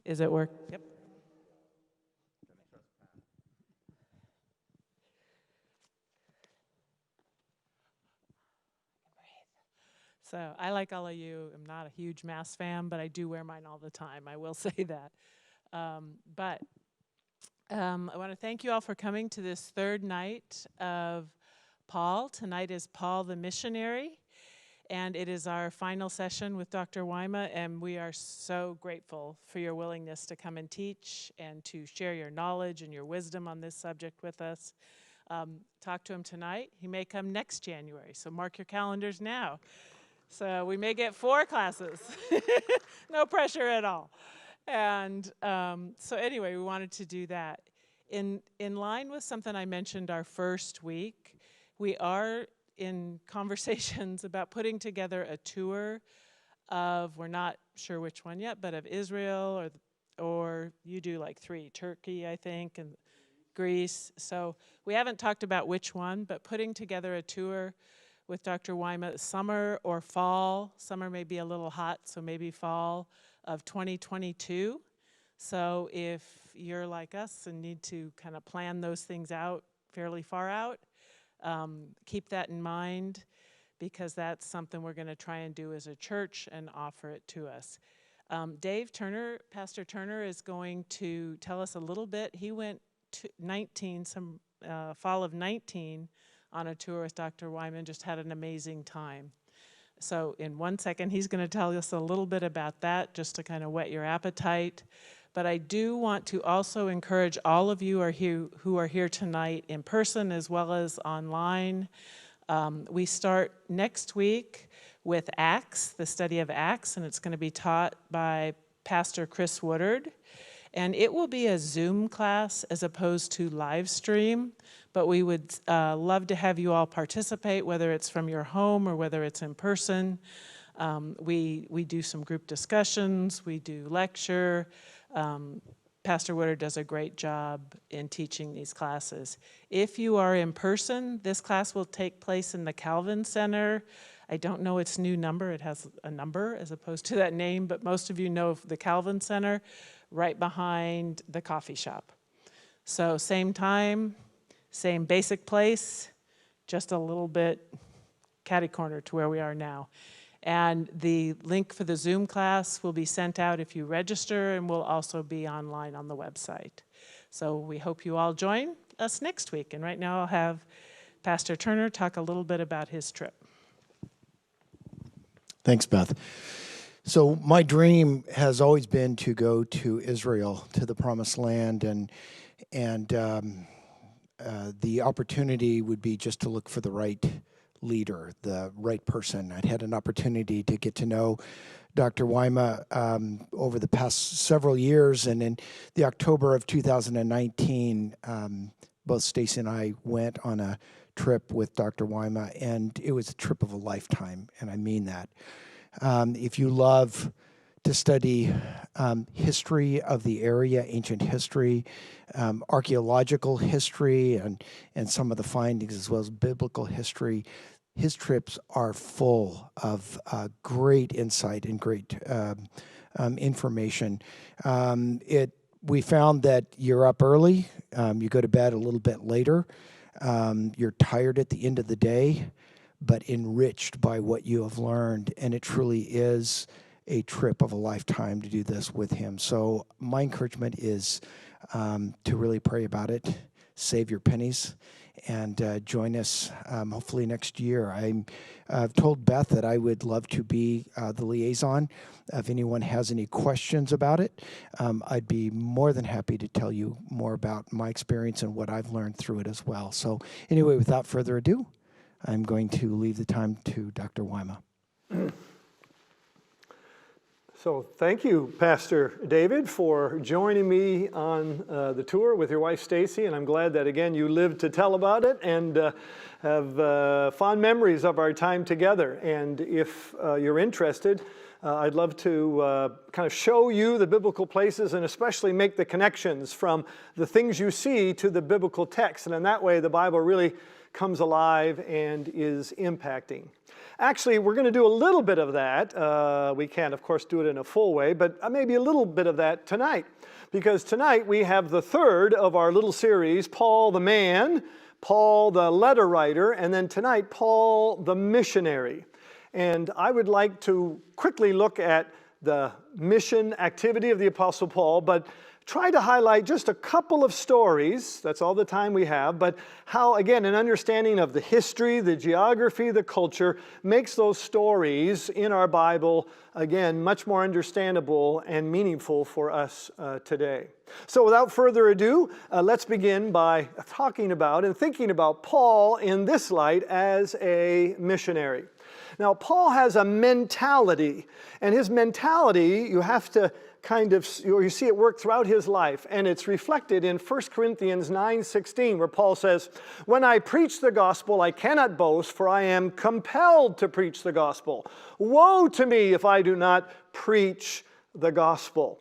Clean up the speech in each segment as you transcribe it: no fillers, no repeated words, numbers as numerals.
Is it work? Yep. So I, like all of you, am not a huge mask fan, but I do wear mine all the time. I will say that. But I want to thank you all for coming to this third night of Paul. Tonight is Paul the Missionary, and it is our final session with Dr. Wyma, and we are so grateful for your willingness to come and teach and to share your knowledge and your wisdom on this subject with us. Talk to him tonight. He may come next January, so mark your calendars now. So we may get 4 classes. No pressure at all. And so anyway, we wanted to do that. In line with something I mentioned our first week, we are in conversations about putting together a tour of, we're not sure which one yet, but of Israel, or you do like 3, Turkey, I think, and Greece. So we haven't talked about which one, but putting together a tour with Dr. Wyma, summer or fall. Summer may be a little hot, so maybe fall of 2022. So if you're like us and need to kind of plan those things out fairly far out, keep that in mind, because that's something we're going to try and do as a church and offer it to us. Dave Turner, Pastor Turner, is going to tell us a little bit. He went to fall of 19, on a tour with Dr. Wyman, just had an amazing time. So in 1 second, he's going to tell us a little bit about that, just to kind of whet your appetite. But I do want to also encourage all of you who are here tonight in person as well as online. We start next week with Acts, the study of Acts, and it's going to be taught by Pastor Chris Woodard. And it will be a Zoom class as opposed to live stream, but we would love to have you all participate, whether it's from your home or whether it's in person. We do some group discussions, we do lecture. Pastor Woodard does a great job in teaching these classes. If you are in person, this class will take place in the Calvin Center. I don't know its new number. It has a number as opposed to that name, but most of you know the Calvin Center, right behind the coffee shop. So same time, same basic place, just a little bit catty-corner to where we are now. And the link for the Zoom class will be sent out if you register, and will also be online on the website. So we hope you all join us next week. And right now I'll have Pastor Turner talk a little bit about his trip. Thanks, Beth. So my dream has always been to go to Israel, to the Promised Land, and the opportunity would be just to look for the right leader, the right person. I'd had an opportunity to get to know Dr. Wyma over the past several years, and in the October of 2019, both Stacy and I went on a trip with Dr. Wyma, and it was a trip of a lifetime, and I mean that. If you love to study history of the area, ancient history, archaeological history, and some of the findings, as well as biblical history, his trips are full of great insight and great information. We found that you're up early, you go to bed a little bit later, you're tired at the end of the day, but enriched by what you have learned, and it truly is a trip of a lifetime to do this with him. So my encouragement is to really pray about it, save your pennies, and join us hopefully next year. I've told Beth that I would love to be the liaison. If anyone has any questions about it, I'd be more than happy to tell you more about my experience and what I've learned through it as well. So anyway, without further ado, I'm going to leave the time to Dr. Wyma. So thank you, Pastor David, for joining me on the tour with your wife, Stacy, and I'm glad that, again, you lived to tell about it and have fond memories of our time together. And if you're interested, I'd love to kind of show you the biblical places and especially make the connections from the things you see to the biblical text. And in that way, the Bible really comes alive and is impacting. Actually, we're going to do a little bit of that. We can't, of course, do it in a full way, but maybe a little bit of that tonight. Because tonight we have the third of our little series, Paul the man, Paul the letter writer, and then tonight, Paul the missionary. And I would like to quickly look at the mission activity of the Apostle Paul, but try to highlight just a couple of stories, that's all the time we have, but how, again, an understanding of the history, the geography, the culture, makes those stories in our Bible, again, much more understandable and meaningful for us today. So without further ado, let's begin by talking about and thinking about Paul in this light as a missionary. Now, Paul has a mentality, and his mentality, you have to you see it work throughout his life, and it's reflected in 1 Corinthians 9:16, where Paul says, "When I preach the gospel, I cannot boast, for I am compelled to preach the gospel. Woe to me if I do not preach the gospel."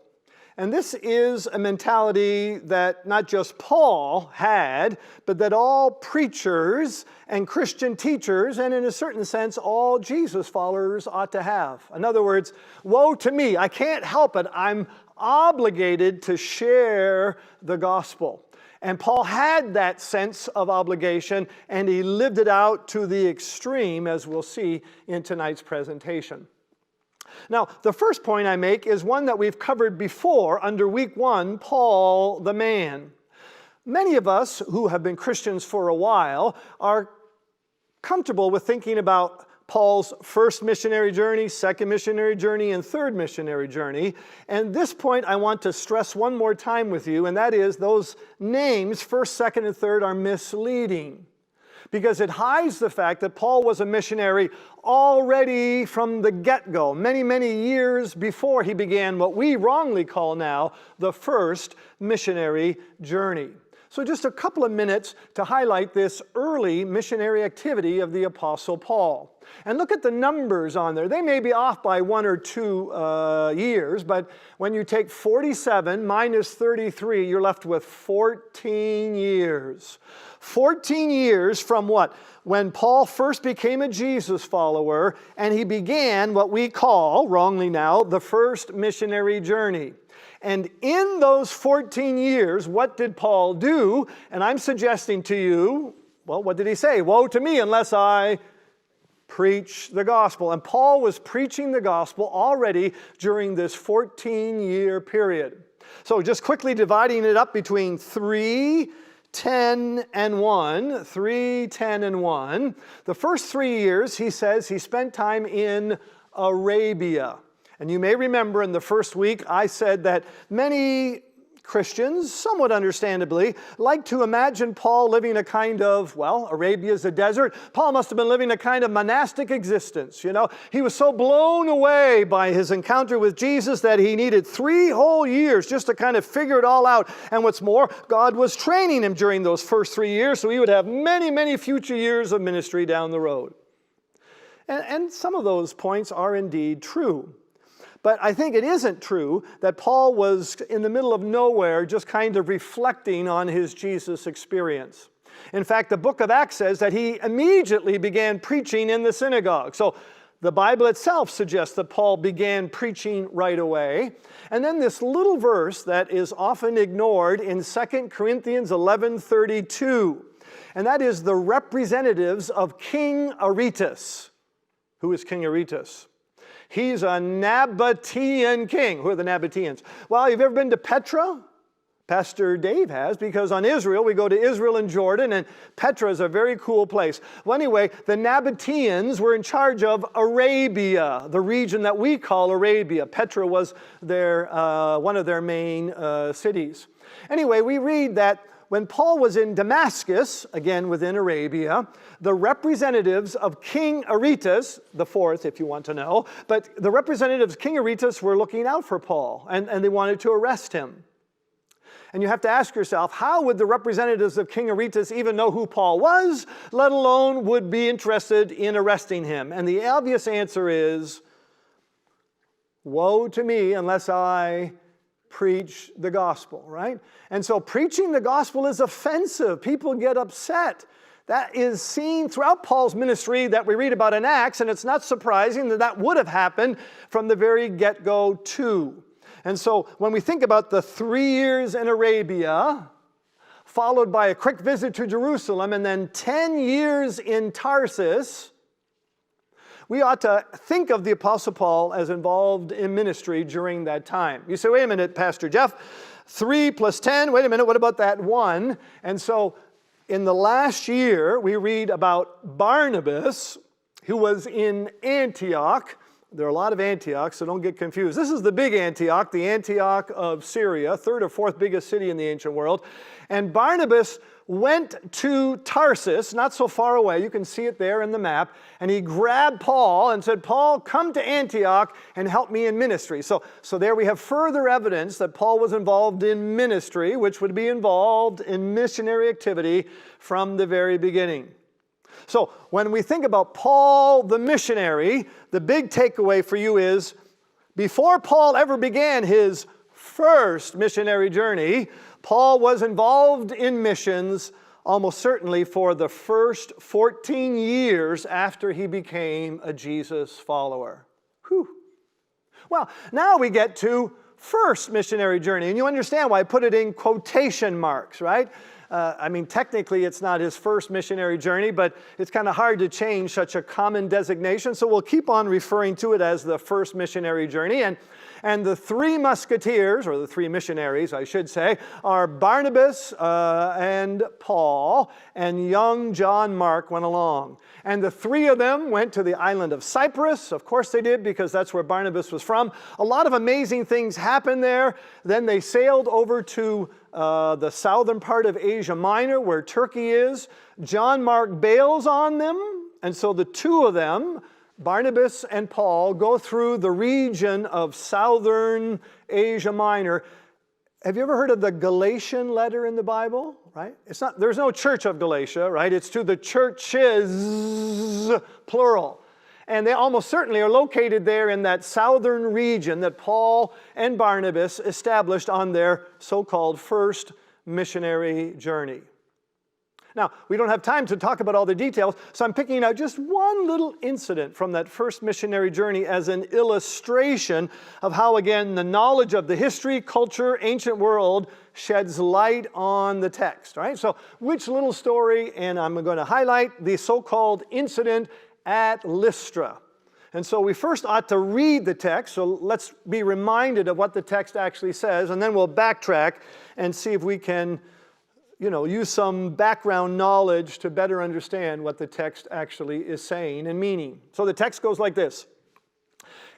And this is a mentality that not just Paul had, but that all preachers and Christian teachers, and in a certain sense, all Jesus followers ought to have. In other words, woe to me, I can't help it. I'm obligated to share the gospel. And Paul had that sense of obligation, and he lived it out to the extreme, as we'll see in tonight's presentation. Now, the first point I make is one that we've covered before under week 1, Paul the man. Many of us who have been Christians for a while are comfortable with thinking about Paul's first missionary journey, second missionary journey, and third missionary journey. And this point I want to stress one more time with you, and that is those names, first, second, and third, are misleading, because it hides the fact that Paul was a missionary already from the get-go, many, many years before he began what we wrongly call now the first missionary journey. So just a couple of minutes to highlight this early missionary activity of the Apostle Paul. And look at the numbers on there. They may be off by 1 or 2 years, but when you take 47 minus 33, you're left with 14 years. 14 years from what? When Paul first became a Jesus follower, and he began what we call, wrongly now, the first missionary journey. And in those 14 years, what did Paul do? And I'm suggesting to you, well, what did he say? Woe to me unless I preach the gospel. And Paul was preaching the gospel already during this 14-year period. So just quickly dividing it up between 3, 10, and 1. 3, 10, and 1. The first 3 years, he says, he spent time in Arabia. And you may remember in the first week I said that many Christians, somewhat understandably, like to imagine Paul living a kind of, well, Arabia's a desert. Paul must have been living a kind of monastic existence, you know. He was so blown away by his encounter with Jesus that he needed 3 whole years just to kind of figure it all out. And what's more, God was training him during those first 3 years, so he would have many, many future years of ministry down the road. And some of those points are indeed true. But I think it isn't true that Paul was in the middle of nowhere just kind of reflecting on his Jesus experience. In fact, the book of Acts says that he immediately began preaching in the synagogue. So the Bible itself suggests that Paul began preaching right away. And then this little verse that is often ignored in 2 Corinthians 11:32, and that is the representatives of King Aretas. Who is King Aretas? He's a Nabatean king. Who are the Nabateans? Well, have you ever been to Petra? Pastor Dave has, because on Israel, we go to Israel and Jordan, and Petra is a very cool place. Well, anyway, the Nabateans were in charge of Arabia, the region that we call Arabia. Petra was one of their main cities. Anyway, we read that when Paul was in Damascus, again within Arabia, the representatives of King Aretas, the fourth if you want to know, but the representatives of King Aretas were looking out for Paul, and they wanted to arrest him. And you have to ask yourself, how would the representatives of King Aretas even know who Paul was, let alone would be interested in arresting him? And the obvious answer is, woe to me unless I preach the gospel, right? And so preaching the gospel is offensive. People get upset. That is seen throughout Paul's ministry that we read about in Acts, and it's not surprising that that would have happened from the very get-go too. And so when we think about the 3 years in Arabia, followed by a quick visit to Jerusalem, and then 10 years in Tarsus, we ought to think of the Apostle Paul as involved in ministry during that time. You say, wait a minute, Pastor Jeff, 3 plus 10, wait a minute, what about that 1? And so in the last year, we read about Barnabas, who was in Antioch. There are a lot of Antiochs, so don't get confused. This is the big Antioch, the Antioch of Syria, third or fourth biggest city in the ancient world. And Barnabas went to Tarsus, not so far away. You can see it there in the map. And he grabbed Paul and said, Paul, come to Antioch and help me in ministry. So there we have further evidence that Paul was involved in ministry, which would be involved in missionary activity from the very beginning. So when we think about Paul the missionary, the big takeaway for you is, before Paul ever began his first missionary journey, Paul was involved in missions almost certainly for the first 14 years after he became a Jesus follower. Whew. Well, now we get to first missionary journey, and you understand why I put it in quotation marks, right? Technically it's not his first missionary journey, but it's kind of hard to change such a common designation, so we'll keep on referring to it as the first missionary journey. And the 3 musketeers, or the 3 missionaries, I should say, are Barnabas and Paul, and young John Mark went along. And the 3 of them went to the island of Cyprus. Of course they did, because that's where Barnabas was from. A lot of amazing things happened there. Then they sailed over to the southern part of Asia Minor, where Turkey is. John Mark bails on them, and so the 2 of them, Barnabas and Paul, go through the region of southern Asia Minor. Have you ever heard of the Galatian letter in the Bible? Right? There's no church of Galatia, right? It's to the churches, plural. And they almost certainly are located there in that southern region that Paul and Barnabas established on their so-called first missionary journey. Now, we don't have time to talk about all the details, so I'm picking out just one little incident from that first missionary journey as an illustration of how, again, the knowledge of the history, culture, ancient world sheds light on the text, right? So, which little story? And I'm going to highlight the so-called incident at Lystra. And so we first ought to read the text, so let's be reminded of what the text actually says, and then we'll backtrack and see if we can use some background knowledge to better understand what the text actually is saying and meaning. So the text goes like this.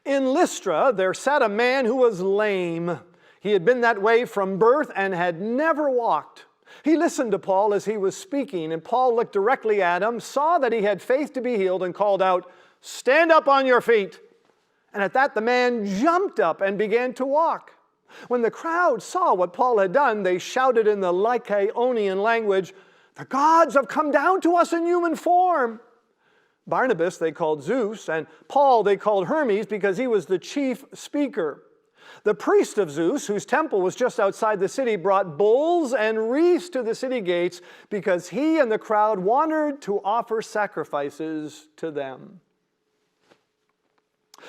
In Lystra, there sat a man who was lame. He had been that way from birth and had never walked. He listened to Paul as he was speaking, and Paul looked directly at him, saw that he had faith to be healed, and called out, "Stand up on your feet." And at that the man jumped up and began to walk. When the crowd saw what Paul had done, they shouted in the Lycaonian language, "The gods have come down to us in human form." Barnabas they called Zeus, and Paul they called Hermes because he was the chief speaker. The priest of Zeus, whose temple was just outside the city, brought bulls and wreaths to the city gates because he and the crowd wanted to offer sacrifices to them.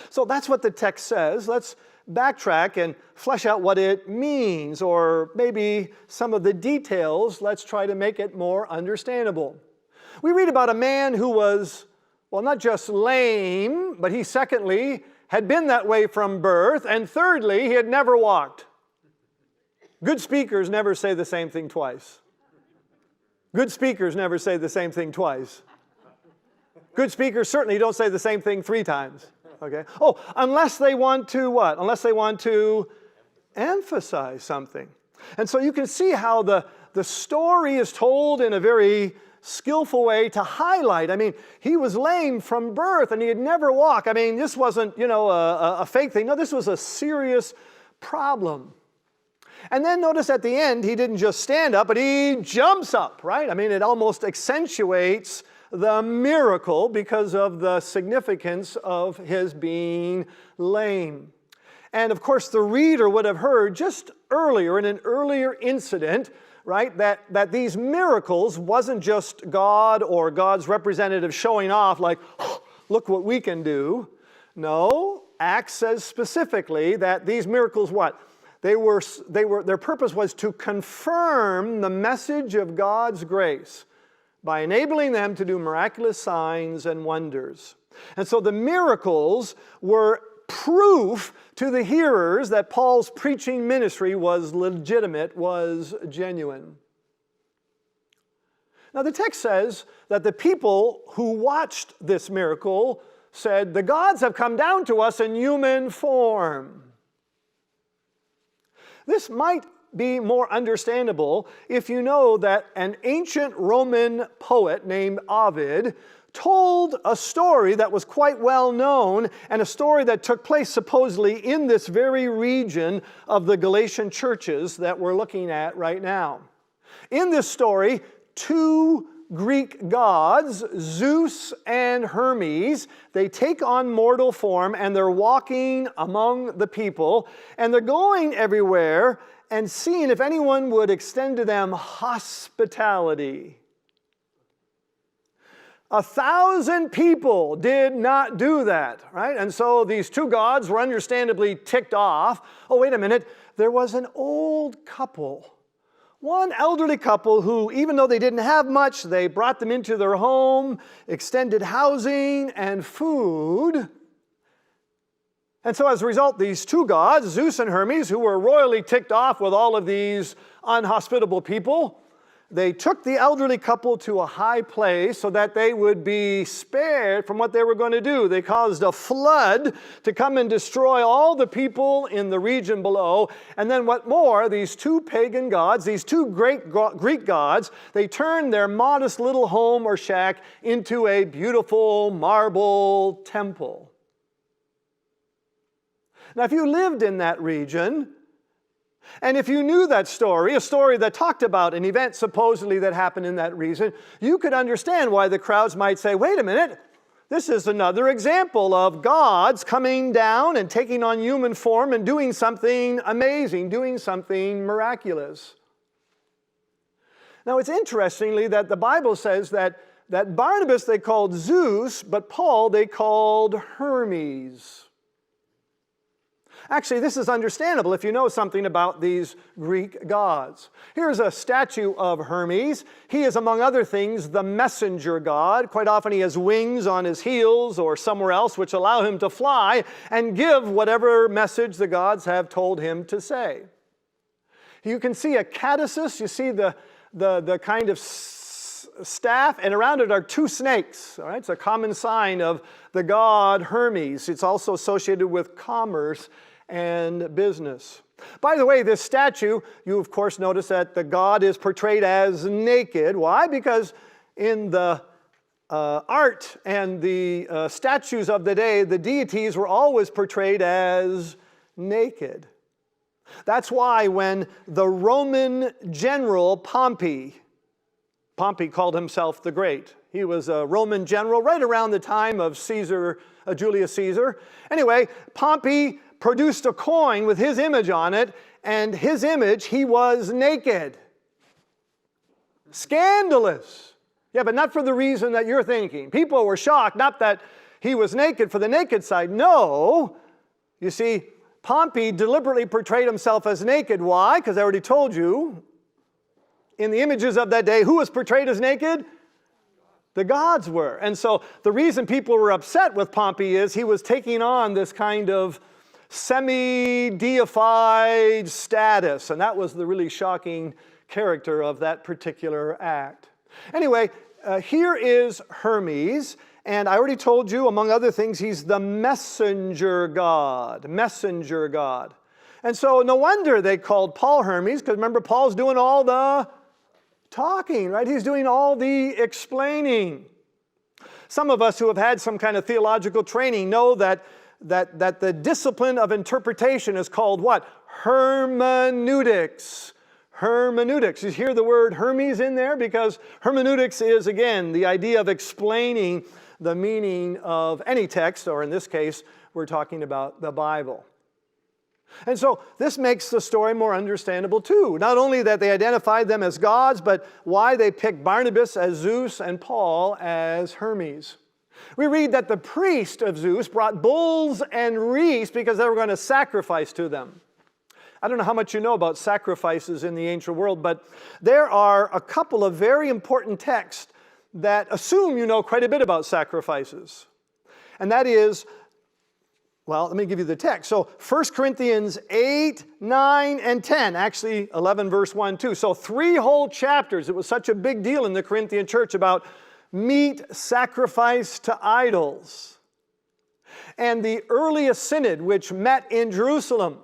So that's what the text says. Let's backtrack and flesh out what it means, or maybe some of the details. Let's try to make it more understandable. We read about a man who was, not just lame, but he secondly had been that way from birth, and thirdly, he had never walked. Good speakers never say the same thing twice. Good speakers never say the same thing twice. Good speakers certainly don't say the same thing 3 times. Okay? Unless they want to what? Unless they want to emphasize something. And so you can see how the story is told in a very skillful way to highlight. He was lame from birth and he had never walked. This wasn't, a fake thing. No, this was a serious problem. And then notice at the end, he didn't just stand up, but he jumps up, right? It almost accentuates the miracle because of the significance of his being lame. And of course, the reader would have heard just earlier, in an earlier incident, right? That these miracles wasn't just God or God's representative showing off like, oh, look what we can do. No, Acts says specifically that these miracles, what? Their purpose was to confirm the message of God's grace by enabling them to do miraculous signs and wonders. And so the miracles were proof to the hearers that Paul's preaching ministry was legitimate, was genuine. Now the text says that the people who watched this miracle said, "The gods have come down to us in human form." This might be more understandable if you know that an ancient Roman poet named Ovid told a story that was quite well known, and a story that took place supposedly in this very region of the Galatian churches that we're looking at right now. In this story, two Greek gods, Zeus and Hermes, they take on mortal form and they're walking among the people, and they're going everywhere and seeing if anyone would extend to them hospitality. 1,000 people did not do that, right? And so these two gods were understandably ticked off. Oh, wait a minute, there was an old couple. One elderly couple who, even though they didn't have much, they brought them into their home, extended housing and food. And so as a result, these two gods, Zeus and Hermes, who were royally ticked off with all of these unhospitable people, they took the elderly couple to a high place so that they would be spared from what they were going to do. They caused a flood to come and destroy all the people in the region below. And then what more, these two pagan gods, these two great Greek gods, they turned their modest little home or shack into a beautiful marble temple. Now, if you lived in that region, and if you knew that story, a story that talked about an event supposedly that happened in that region, you could understand why the crowds might say, wait a minute, this is another example of gods coming down and taking on human form and doing something amazing, doing something miraculous. Now, it's interestingly that the Bible says that Barnabas they called Zeus, but Paul they called Hermes. Actually, this is understandable if you know something about these Greek gods. Here's a statue of Hermes. He is, among other things, the messenger god. Quite often he has wings on his heels or somewhere else which allow him to fly and give whatever message the gods have told him to say. You can see a caduceus. You see the kind of staff, and around it are two snakes. All right? It's a common sign of the god Hermes. It's also associated with commerce and business. By the way, this statue, you of course notice that the god is portrayed as naked. Why? Because in the art and the statues of the day, the deities were always portrayed as naked. That's why when the Roman general Pompey called himself the Great. He was a Roman general right around the time of Julius Caesar. Anyway, Pompey produced a coin with his image on it, and his image, he was naked. Scandalous. Yeah, but not for the reason that you're thinking. People were shocked, not that he was naked for the naked side. No. You see, Pompey deliberately portrayed himself as naked. Why? Because I already told you, in the images of that day, who was portrayed as naked? The gods were. And so the reason people were upset with Pompey is he was taking on this kind of semi-deified status. And that was the really shocking character of that particular act. Anyway, here is Hermes. And I already told you, among other things, he's the messenger god. Messenger god. And so no wonder they called Paul Hermes, because remember, Paul's doing all the talking, right? He's doing all the explaining. Some of us who have had some kind of theological training know that the discipline of interpretation is called what? Hermeneutics. Hermeneutics. You hear the word Hermes in there? Because hermeneutics is, again, the idea of explaining the meaning of any text, or in this case, we're talking about the Bible. And so this makes the story more understandable too. Not only that they identified them as gods, but why they picked Barnabas as Zeus and Paul as Hermes. We read that the priest of Zeus brought bulls and wreaths because they were going to sacrifice to them. I don't know how much you know about sacrifices in the ancient world, but there are a couple of very important texts that assume you know quite a bit about sacrifices. And that is, well, let me give you the text. So 1 Corinthians 8, 9, and 10. Actually, 11 verse 1, 2. So 3 whole chapters. It was such a big deal in the Corinthian church about meat sacrificed to idols. And the earliest synod, which met in Jerusalem,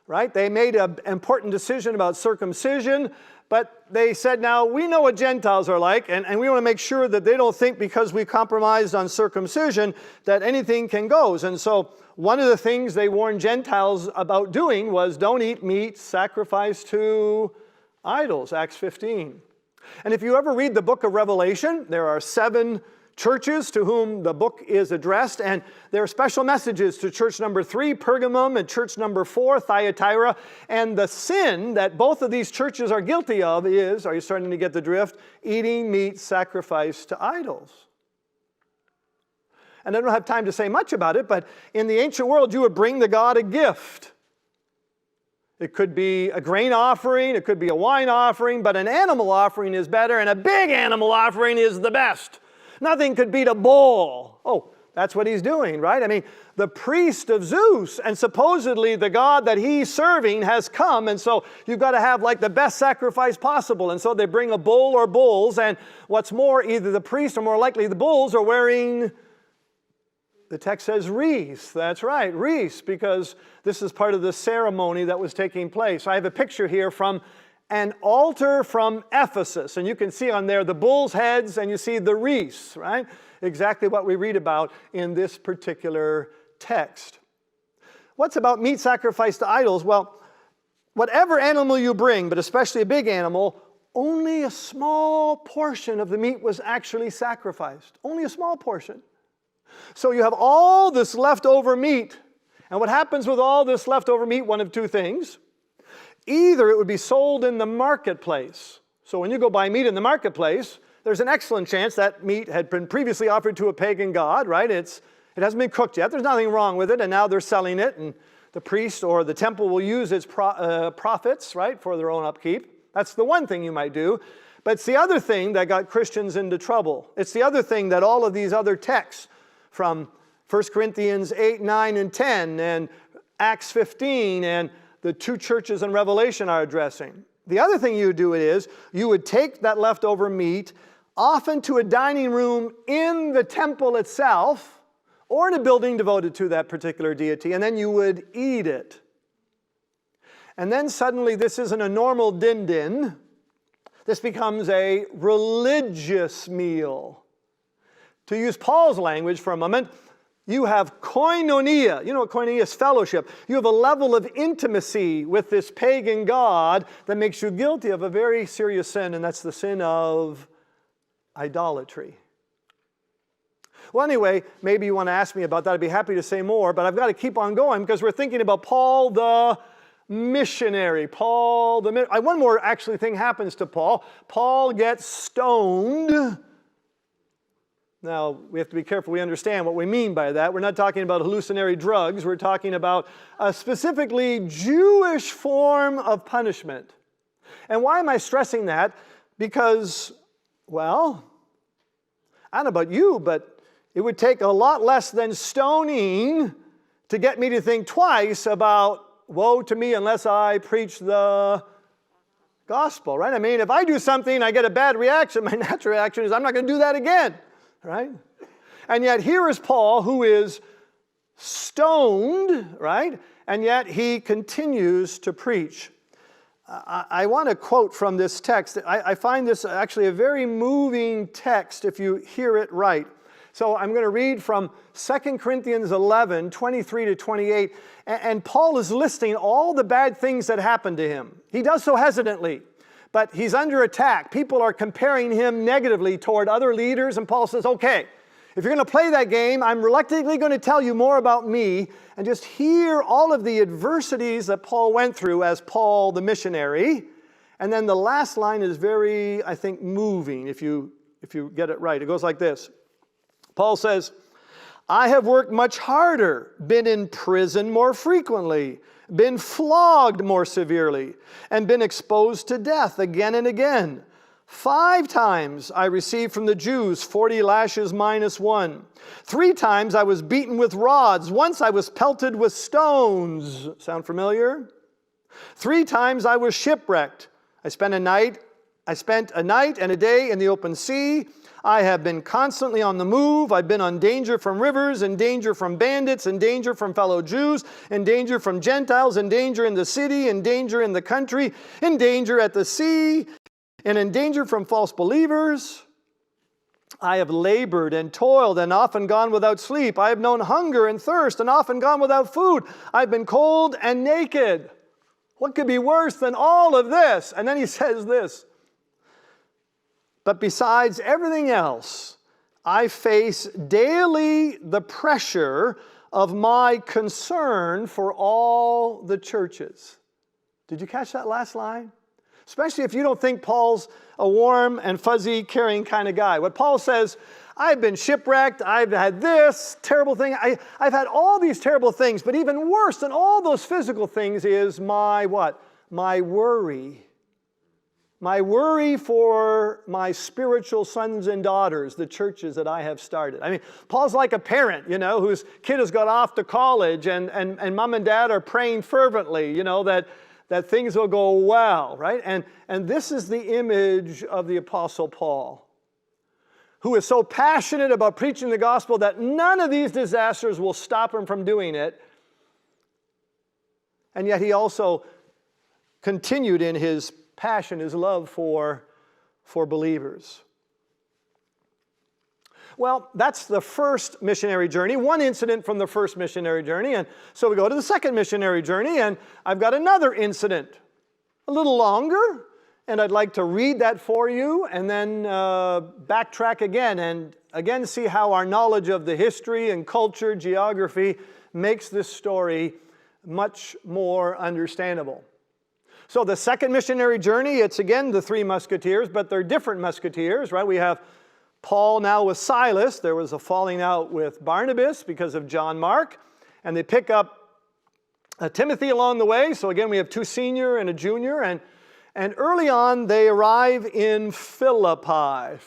right? They made an important decision about circumcision, but they said, now, we know what Gentiles are like, and we want to make sure that they don't think because we compromised on circumcision that anything can go. And so one of the things they warned Gentiles about doing was don't eat meat sacrificed to idols, Acts 15. And if you ever read the book of Revelation, there are 7 churches to whom the book is addressed, and there are special messages to church number 3, Pergamum, and church number 4, Thyatira. And the sin that both of these churches are guilty of is, are you starting to get the drift? Eating meat sacrificed to idols. And I don't have time to say much about it, but in the ancient world, you would bring the god a gift. It could be a grain offering, it could be a wine offering, but an animal offering is better, and a big animal offering is the best. Nothing could beat a bull. Oh, that's what he's doing, right? I mean, the priest of Zeus, and supposedly the god that he's serving has come, and so you've got to have like the best sacrifice possible. And so they bring a bull or bulls, and what's more, either the priest or more likely the bulls are wearing, the text says wreaths. That's right, wreaths, because this is part of the ceremony that was taking place. I have a picture here from an altar from Ephesus, and you can see on there the bull's heads and you see the wreaths, right? Exactly what we read about in this particular text. What's about meat sacrificed to idols? Well, whatever animal you bring, but especially a big animal, only a small portion of the meat was actually sacrificed. Only a small portion. So you have all this leftover meat. And what happens with all this leftover meat? One of 2 things. Either it would be sold in the marketplace. So when you go buy meat in the marketplace, there's an excellent chance that meat had been previously offered to a pagan god, right? It hasn't been cooked yet. There's nothing wrong with it, and now they're selling it, and the priest or the temple will use its profits, right, for their own upkeep. That's the one thing you might do. But it's the other thing that got Christians into trouble. It's the other thing that all of these other texts from 1 Corinthians 8, 9, and 10, and Acts 15, and the 2 churches in Revelation are addressing. The other thing you would do is, you would take that leftover meat, often to a dining room in the temple itself, or in a building devoted to that particular deity, and then you would eat it. And then suddenly this isn't a normal din-din. This becomes a religious meal. To use Paul's language for a moment, you have koinonia. You know what koinonia is? Fellowship. You have a level of intimacy with this pagan god that makes you guilty of a very serious sin, and that's the sin of idolatry. Well, anyway, maybe you want to ask me about that. I'd be happy to say more, but I've got to keep on going because we're thinking about Paul the missionary. One more actually thing happens to Paul. Paul gets stoned. Now, we have to be careful we understand what we mean by that. We're not talking about hallucinatory drugs. We're talking about a specifically Jewish form of punishment. And why am I stressing that? Because, well, I don't know about you, but it would take a lot less than stoning to get me to think twice about, woe to me unless I preach the gospel, right? I mean, if I do something, I get a bad reaction, my natural reaction is, I'm not going to do that again. Right? And yet here is Paul, who is stoned, right? And yet he continues to preach. I want to quote from this text. I find this actually a very moving text if you hear it right. So I'm going to read from 2 Corinthians 11, 23 to 28. And Paul is listing all the bad things that happened to him. He does so hesitantly. But he's under attack. People are comparing him negatively toward other leaders, and Paul says, okay, If you're going to play that game, I'm reluctantly going to tell you more about me and just hear all of the adversities that Paul went through as Paul the missionary. And then the last line is very, I think, moving if you get it right. It goes like this. Paul says, I have worked much harder, been in prison more frequently, been flogged more severely, and been exposed to death again and again. 5 times I received from the Jews 40 lashes minus 1. 3 times I was beaten with rods. Once I was pelted with stones. Sound familiar? 3 times I was shipwrecked. I spent a night and a day in the open sea. I have been constantly on the move. I've been on danger from rivers, in danger from bandits, in danger from fellow Jews, in danger from Gentiles, in danger in the city, in danger in the country, in danger at the sea, and in danger from false believers. I have labored and toiled and often gone without sleep. I have known hunger and thirst and often gone without food. I've been cold and naked. What could be worse than all of this? And then he says this. But besides everything else, I face daily the pressure of my concern for all the churches. Did you catch that last line? Especially if you don't think Paul's a warm and fuzzy, caring kind of guy. What Paul says, I've been shipwrecked, I've had this terrible thing, I've had all these terrible things, but even worse than all those physical things is my what? My worry. My worry for my spiritual sons and daughters, the churches that I have started. I mean, Paul's like a parent, whose kid has got off to college and mom and dad are praying fervently, that things will go well, right? And this is the image of the Apostle Paul, who is so passionate about preaching the gospel that none of these disasters will stop him from doing it. And yet he also continued in his passion, his love for believers. Well, that's the first missionary journey, one incident from the first missionary journey. And so we go to the second missionary journey, and I've got another incident, a little longer, and I'd like to read that for you and then backtrack again and again see how our knowledge of the history and culture, geography makes this story much more understandable. So the second missionary journey, it's again the 3 musketeers, but they're different musketeers, right? We have Paul now with Silas. There was a falling out with Barnabas because of John Mark, and they pick up Timothy along the way. So again, we have 2 senior and a junior, and early on they arrive in Philippi.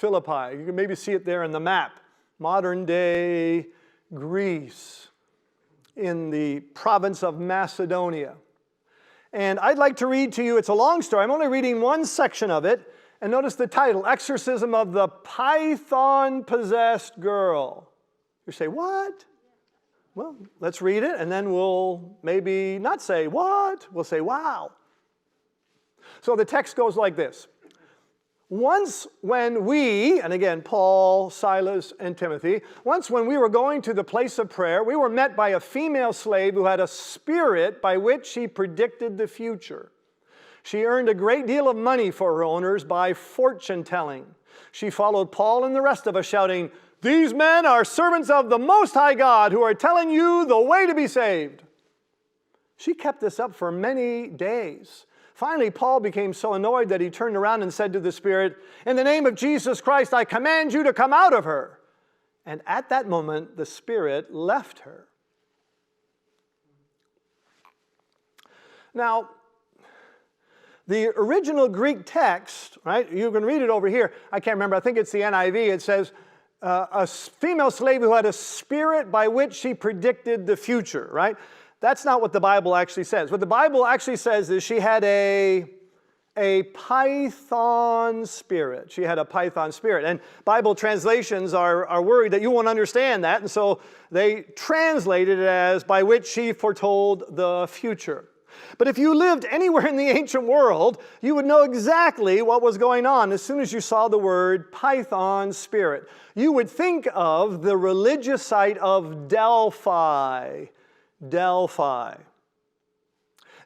You can maybe see it there in the map. Modern day Greece in the province of Macedonia. And I'd like to read to you, it's a long story. I'm only reading one section of it. And notice the title, Exorcism of the Python-Possessed Girl. You say, what? Well, let's read it, and then we'll maybe not say, what? We'll say, wow. So the text goes like this. Once when we, and again, Paul, Silas, and Timothy, once when we were going to the place of prayer, we were met by a female slave who had a spirit by which she predicted the future. She earned a great deal of money for her owners by fortune-telling. She followed Paul and the rest of us shouting, "These men are servants of the Most High God who are telling you the way to be saved." She kept this up for many days. Finally, Paul became so annoyed that he turned around and said to the spirit, "In the name of Jesus Christ, I command you to come out of her." And at that moment, the spirit left her. Now, the original Greek text, right, you can read it over here. I can't remember, I think it's the NIV. It says, a female slave who had a spirit by which she predicted the future, right? That's not what the Bible actually says. What the Bible actually says is she had a python spirit. She had a python spirit. And Bible translations are worried that you won't understand that, and so they translated it as by which she foretold the future. But if you lived anywhere in the ancient world, you would know exactly what was going on as soon as you saw the word python spirit. You would think of the religious site of Delphi. Delphi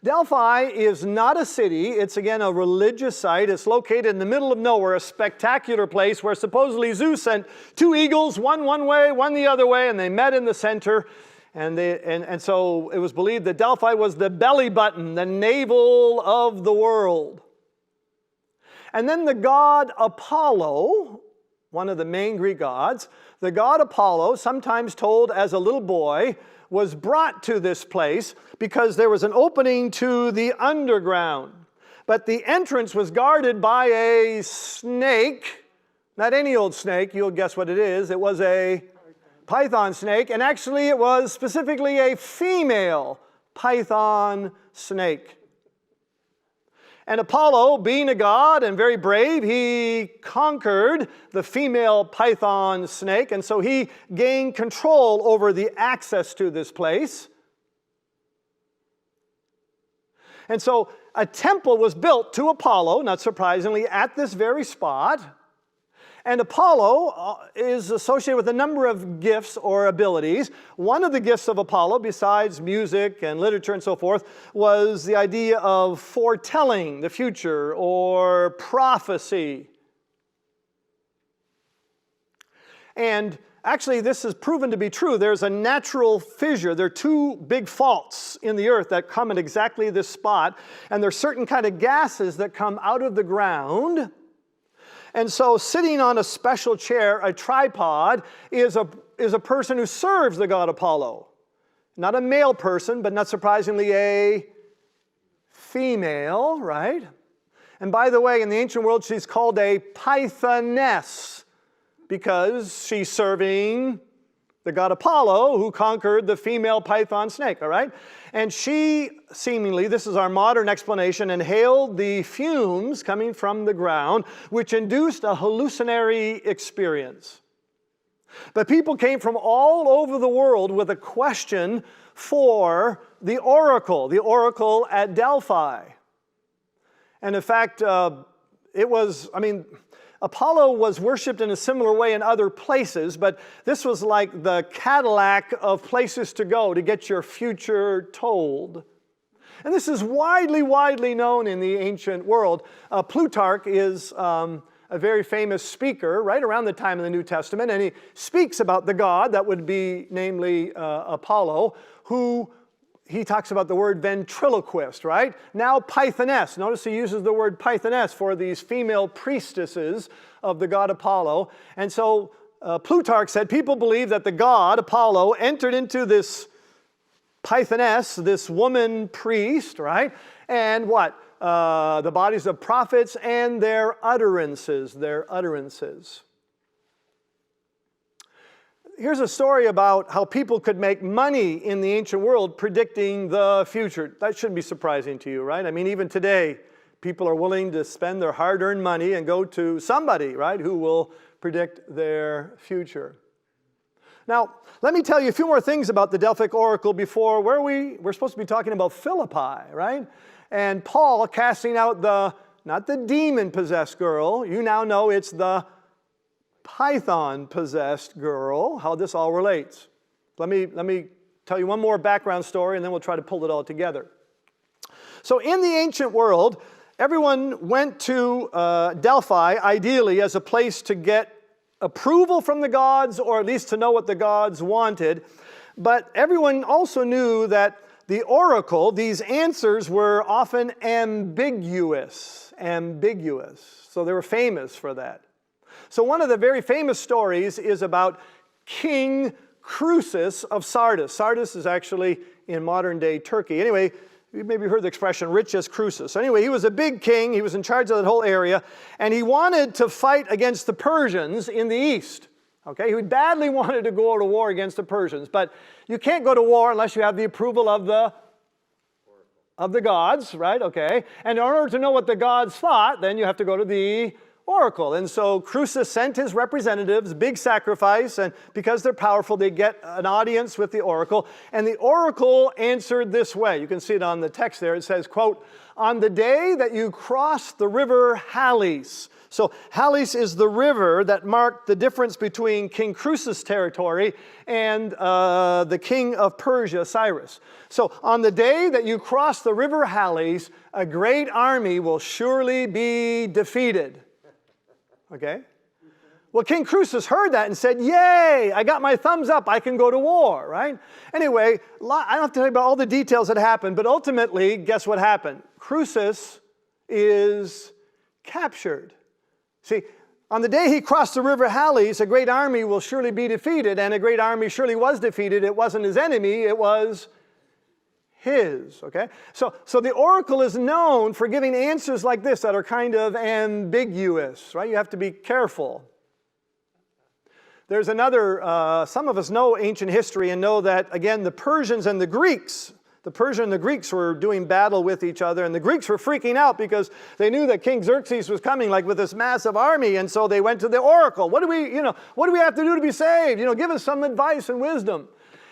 Delphi is not a city. It's, again, a religious site. It's located in the middle of nowhere, a spectacular place where supposedly Zeus sent two eagles, one way, one the other way, and they met in the center. And so it was believed that Delphi was the belly button, the navel of the world. And then the god Apollo, one of the main Greek gods, the god Apollo, sometimes told as a little boy, was brought to this place because there was an opening to the underground. But the entrance was guarded by a snake, not any old snake, you'll guess what it is. It was a python snake, and actually it was specifically a female python snake. And Apollo, being a god and very brave, he conquered the female python snake, and so he gained control over the access to this place. And so a temple was built to Apollo, not surprisingly, at this very spot. And Apollo is associated with a number of gifts or abilities. One of the gifts of Apollo, besides music and literature and so forth, was the idea of foretelling the future or prophecy. And actually, this is proven to be true. There's a natural fissure. There are two big faults in the earth that come at exactly this spot. And there's certain kind of gases that come out of the ground. And so sitting on a special chair, a tripod, is a person who serves the god Apollo. Not a male person, but not surprisingly a female, right? And by the way, in the ancient world, she's called a pythoness because she's serving the god Apollo, who conquered the female python snake, all right? And she seemingly, this is our modern explanation, inhaled the fumes coming from the ground, which induced a hallucinatory experience. But people came from all over the world with a question for the oracle at Delphi. And in fact, Apollo was worshipped in a similar way in other places, but this was like the Cadillac of places to go to get your future told. And this is widely known in the ancient world. Plutarch is a very famous speaker right around the time of the New Testament, and he speaks about the god that would be namely Apollo, who he talks about the word ventriloquist, right? Now pythoness. Notice he uses the word pythoness for these female priestesses of the god Apollo. And so Plutarch said people believe that the god Apollo entered into this pythoness, this woman priest, right? And what? The bodies of prophets and their utterances. Here's a story about how people could make money in the ancient world predicting the future. That shouldn't be surprising to you, right? I mean, even today, people are willing to spend their hard-earned money and go to somebody, right, who will predict their future. Now, let me tell you a few more things about the Delphic oracle before we're supposed to be talking about Philippi, right? And Paul casting out not the demon-possessed girl. You now know it's the python-possessed girl, how this all relates. Let me tell you one more background story, and then we'll try to pull it all together. So in the ancient world, everyone went to Delphi, ideally, as a place to get approval from the gods, or at least to know what the gods wanted. But everyone also knew that the oracle, these answers were often ambiguous. So they were famous for that. So one of the very famous stories is about King Croesus of Sardis. Sardis is actually in modern-day Turkey. Anyway, you maybe heard the expression, rich as Croesus. Anyway, he was a big king. He was in charge of that whole area. And he wanted to fight against the Persians in the east. Okay, he badly wanted to go to war against the Persians. But you can't go to war unless you have the approval of the gods, right? Okay. And in order to know what the gods thought, then you have to go to the oracle. And so Croesus sent his representatives, big sacrifice, and because they're powerful, they get an audience with the oracle. And the oracle answered this way. You can see it on the text there. It says, quote, "On the day that you cross the river Halys, So Halys is the river that marked the difference between King Croesus' territory and the king of Persia, Cyrus. So on the day that you cross the river Halys, a great army will surely be defeated. Okay? Well, King Croesus heard that and said, yay, I got my thumbs up, I can go to war, right? Anyway, I don't have to tell you about all the details that happened, but ultimately, guess what happened? Croesus is captured. See, on the day he crossed the river Halys, a great army will surely be defeated, and a great army surely was defeated. It wasn't his enemy, it was his, okay? So the oracle is known for giving answers like this that are kind of ambiguous, right? You have to be careful. There's another, some of us know ancient history and know that, again, the Persians and the Greeks were doing battle with each other, and the Greeks were freaking out because they knew that King Xerxes was coming, like with this massive army, and so they went to the oracle. What do we have to do to be saved? Give us some advice and wisdom.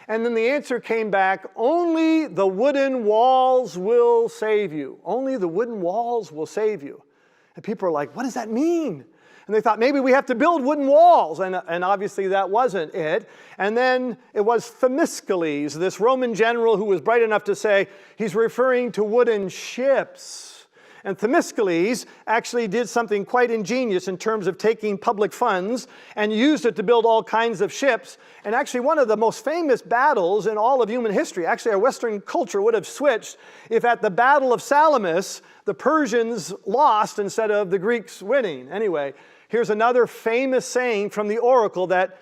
And then the answer came back, only the wooden walls will save you. Only the wooden walls will save you. And people are like, what does that mean? And they thought, maybe we have to build wooden walls. And obviously that wasn't it. And then it was Themistocles, this Roman general who was bright enough to say he's referring to wooden ships. And Themistocles actually did something quite ingenious in terms of taking public funds and used it to build all kinds of ships. And actually one of the most famous battles in all of human history, actually our Western culture would have switched if at the Battle of Salamis, the Persians lost instead of the Greeks winning. Anyway, here's another famous saying from the oracle that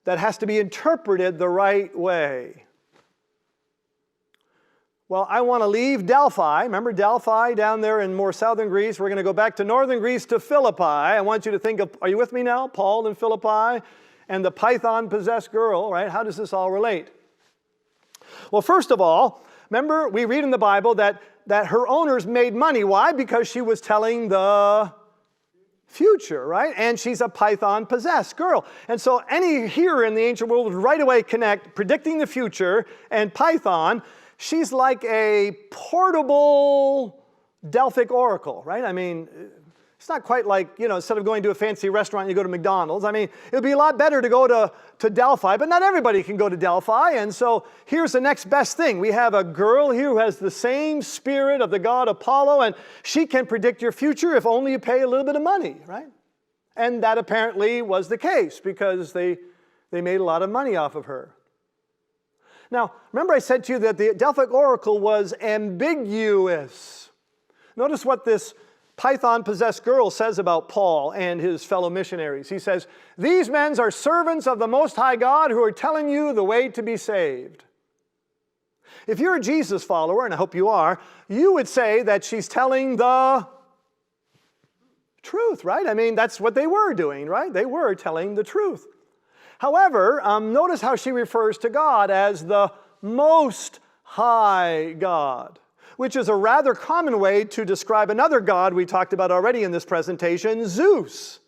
has to be interpreted the right way. Well, I want to leave Delphi. Remember Delphi down there in more southern Greece? We're going to go back to northern Greece to Philippi. I want you to think of, are you with me now? Paul and Philippi and the python-possessed girl, right? How does this all relate? Well, first of all, remember we read in the Bible that her owners made money. Why? Because she was telling the future, right? And she's a python-possessed girl. And so any hearer in the ancient world would right away connect predicting the future and python. She's like a portable Delphic oracle, right? I mean, it's not quite like, instead of going to a fancy restaurant, you go to McDonald's. I mean, it would be a lot better to go to Delphi, but not everybody can go to Delphi. And so here's the next best thing. We have a girl here who has the same spirit of the god Apollo, and she can predict your future if only you pay a little bit of money, right? And that apparently was the case because they made a lot of money off of her. Now, remember I said to you that the Delphic oracle was ambiguous. Notice what this python-possessed girl says about Paul and his fellow missionaries. He says, these men are servants of the Most High God who are telling you the way to be saved. If you're a Jesus follower, and I hope you are, you would say that she's telling the truth, right? I mean, that's what they were doing, right? They were telling the truth. However, notice how she refers to God as the Most High God, which is a rather common way to describe another god we talked about already in this presentation, Zeus.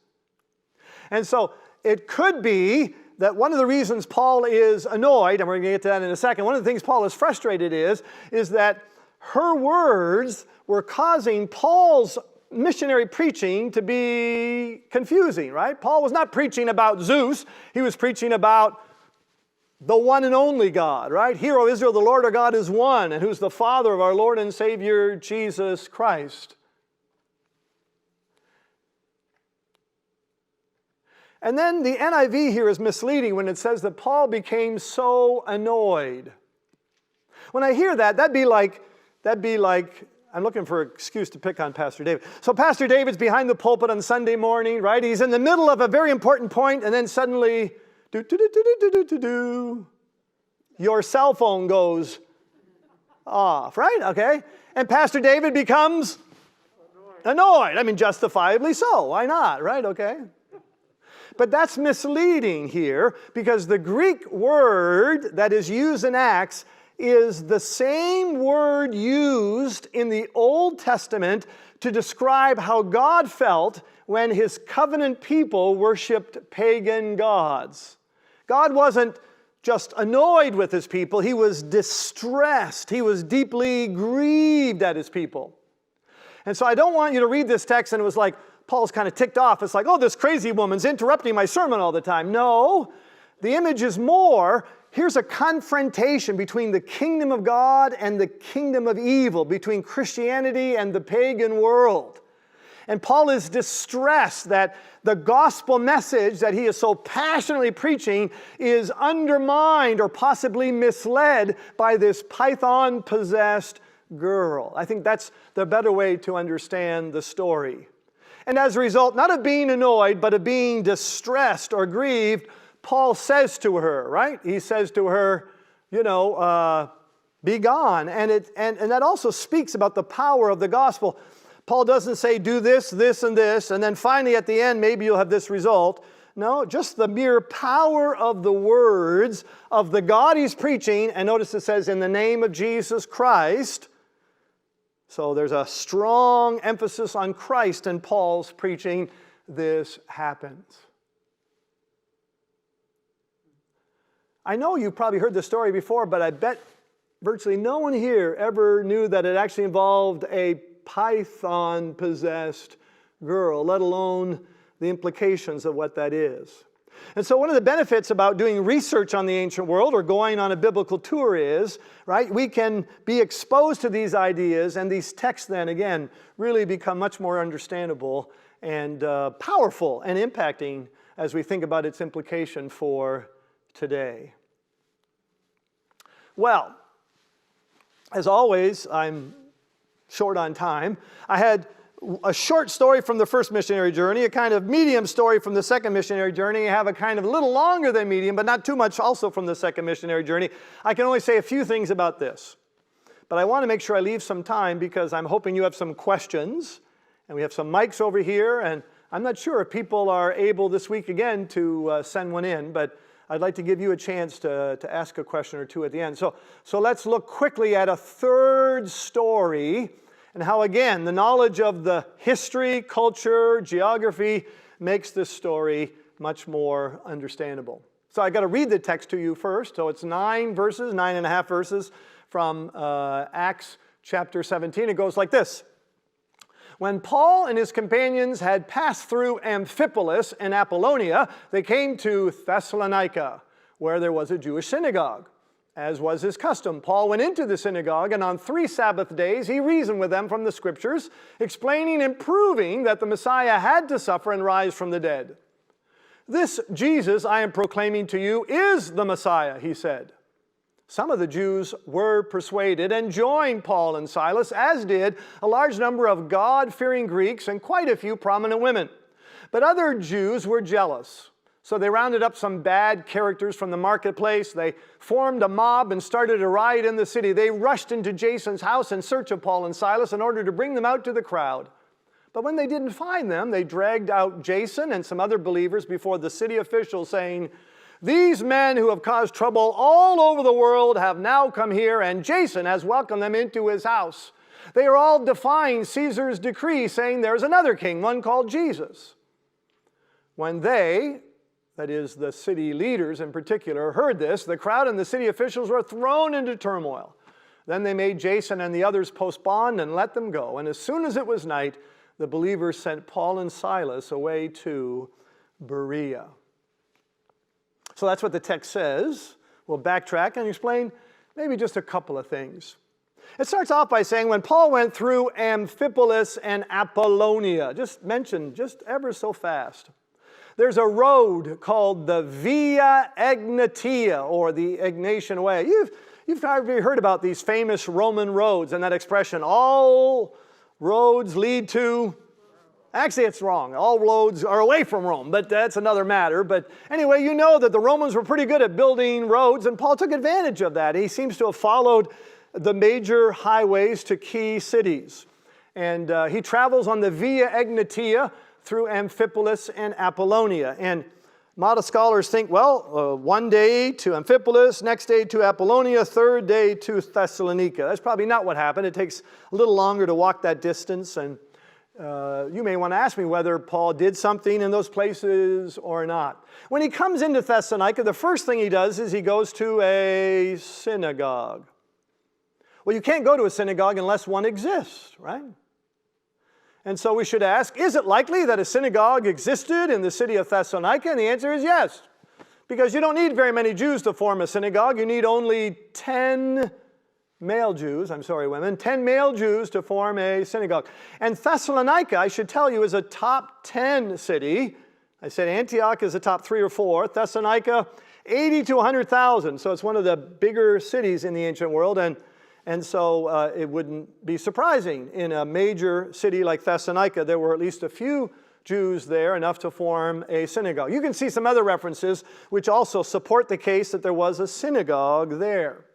And so it could be that one of the reasons Paul is annoyed, and we're going to get to that in a second, one of the things Paul is frustrated is that her words were causing Paul's missionary preaching to be confusing, right? Paul was not preaching about Zeus. He was preaching about the one and only God, right? Hear, O Israel, the Lord our God is one, and who's the Father of our Lord and Savior, Jesus Christ. And then the NIV here is misleading when it says that Paul became so annoyed. When I hear that, that'd be like, I'm looking for an excuse to pick on Pastor David. So Pastor David's behind the pulpit on Sunday morning, right? He's in the middle of a very important point, and then suddenly, your cell phone goes off, right? Okay? And Pastor David becomes annoyed. I mean, justifiably so. Why not, right? Okay? But that's misleading here because the Greek word that is used in Acts is the same word used in the Old Testament to describe how God felt when his covenant people worshiped pagan gods. God wasn't just annoyed with his people, he was distressed. He was deeply grieved at his people. And so I don't want you to read this text and it was like, Paul's kind of ticked off. It's like, oh, this crazy woman's interrupting my sermon all the time. No, the image is more, here's a confrontation between the kingdom of God and the kingdom of evil, between Christianity and the pagan world. And Paul is distressed that the gospel message that he is so passionately preaching is undermined or possibly misled by this python-possessed girl. I think that's the better way to understand the story. And as a result, not of being annoyed, but of being distressed or grieved, Paul says to her, right? He says to her, be gone. And that also speaks about the power of the gospel. Paul doesn't say do this, this, and this, and then finally at the end maybe you'll have this result. No, just the mere power of the words of the God he's preaching. And notice it says, in the name of Jesus Christ. So there's a strong emphasis on Christ in Paul's preaching. This happens. I know you've probably heard this story before, but I bet virtually no one here ever knew that it actually involved a python-possessed girl, let alone the implications of what that is. And so one of the benefits about doing research on the ancient world or going on a biblical tour is, right, we can be exposed to these ideas, and these texts then, again, really become much more understandable and powerful and impacting as we think about its implication for today. Well, as always, I'm short on time. I had a short story from the first missionary journey, a kind of medium story from the second missionary journey. I have a kind of a little longer than medium, but not too much also from the second missionary journey. I can only say a few things about this. But I want to make sure I leave some time because I'm hoping you have some questions. And we have some mics over here. And I'm not sure if people are able this week again to send one in, but I'd like to give you a chance to ask a question or two at the end. So let's look quickly at a third story and how, again, the knowledge of the history, culture, geography makes this story much more understandable. So I've got to read the text to you first. So it's 9.5 verses from Acts chapter 17. It goes like this. When Paul and his companions had passed through Amphipolis and Apollonia, they came to Thessalonica, where there was a Jewish synagogue. As was his custom, Paul went into the synagogue, and on 3 Sabbath days he reasoned with them from the Scriptures, explaining and proving that the Messiah had to suffer and rise from the dead. This Jesus I am proclaiming to you is the Messiah, he said. Some of the Jews were persuaded and joined Paul and Silas, as did a large number of God-fearing Greeks and quite a few prominent women. But other Jews were jealous. So they rounded up some bad characters from the marketplace. They formed a mob and started a riot in the city. They rushed into Jason's house in search of Paul and Silas in order to bring them out to the crowd. But when they didn't find them, they dragged out Jason and some other believers before the city officials, saying, "These men who have caused trouble all over the world have now come here, and Jason has welcomed them into his house. They are all defying Caesar's decree, saying there's another king, one called Jesus." When they, that is, the city leaders in particular, heard this, the crowd and the city officials were thrown into turmoil. Then they made Jason and the others post bond and let them go. And as soon as it was night, the believers sent Paul and Silas away to Berea. So that's what the text says. We'll backtrack and explain maybe just a couple of things. It starts off by saying, when Paul went through Amphipolis and Apollonia, just mentioned just ever so fast. There's a road called the Via Egnatia, or the Egnatian Way. You've probably heard about these famous Roman roads and that expression, all roads lead to... Actually, it's wrong. All roads are away from Rome, but that's another matter. But anyway, you know that the Romans were pretty good at building roads, and Paul took advantage of that. He seems to have followed the major highways to key cities. And he travels on the Via Egnatia through Amphipolis and Apollonia. And modest scholars think, well, one day to Amphipolis, next day to Apollonia, third day to Thessalonica. That's probably not what happened. It takes a little longer to walk that distance, and you may want to ask me whether Paul did something in those places or not. When he comes into Thessalonica, the first thing he does is he goes to a synagogue. Well, you can't go to a synagogue unless one exists, right? And so we should ask, is it likely that a synagogue existed in the city of Thessalonica? And the answer is yes. Because you don't need very many Jews to form a synagogue. You need only 10 male Jews, 10 male Jews to form a synagogue. And Thessalonica, I should tell you, is a top 10 city. I said Antioch is a top 3 or 4. Thessalonica, 80 to 100,000. So it's one of the bigger cities in the ancient world. And so it wouldn't be surprising in a major city like Thessalonica, there were at least a few Jews there, enough to form a synagogue. You can see some other references which also support the case that there was a synagogue there.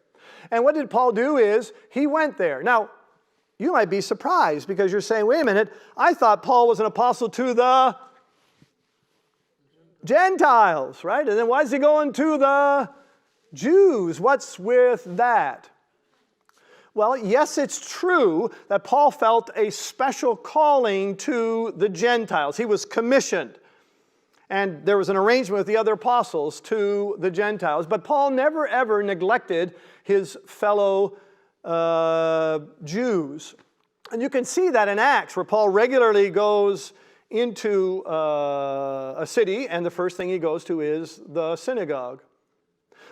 And what did Paul do is he went there. Now, you might be surprised because you're saying, wait a minute, I thought Paul was an apostle to the Gentiles, right? And then why is he going to the Jews? What's with that? Well, yes, it's true that Paul felt a special calling to the Gentiles. He was commissioned. And there was an arrangement with the other apostles to the Gentiles. But Paul never, ever neglected his fellow Jews. And you can see that in Acts, where Paul regularly goes into a city, and the first thing he goes to is the synagogue.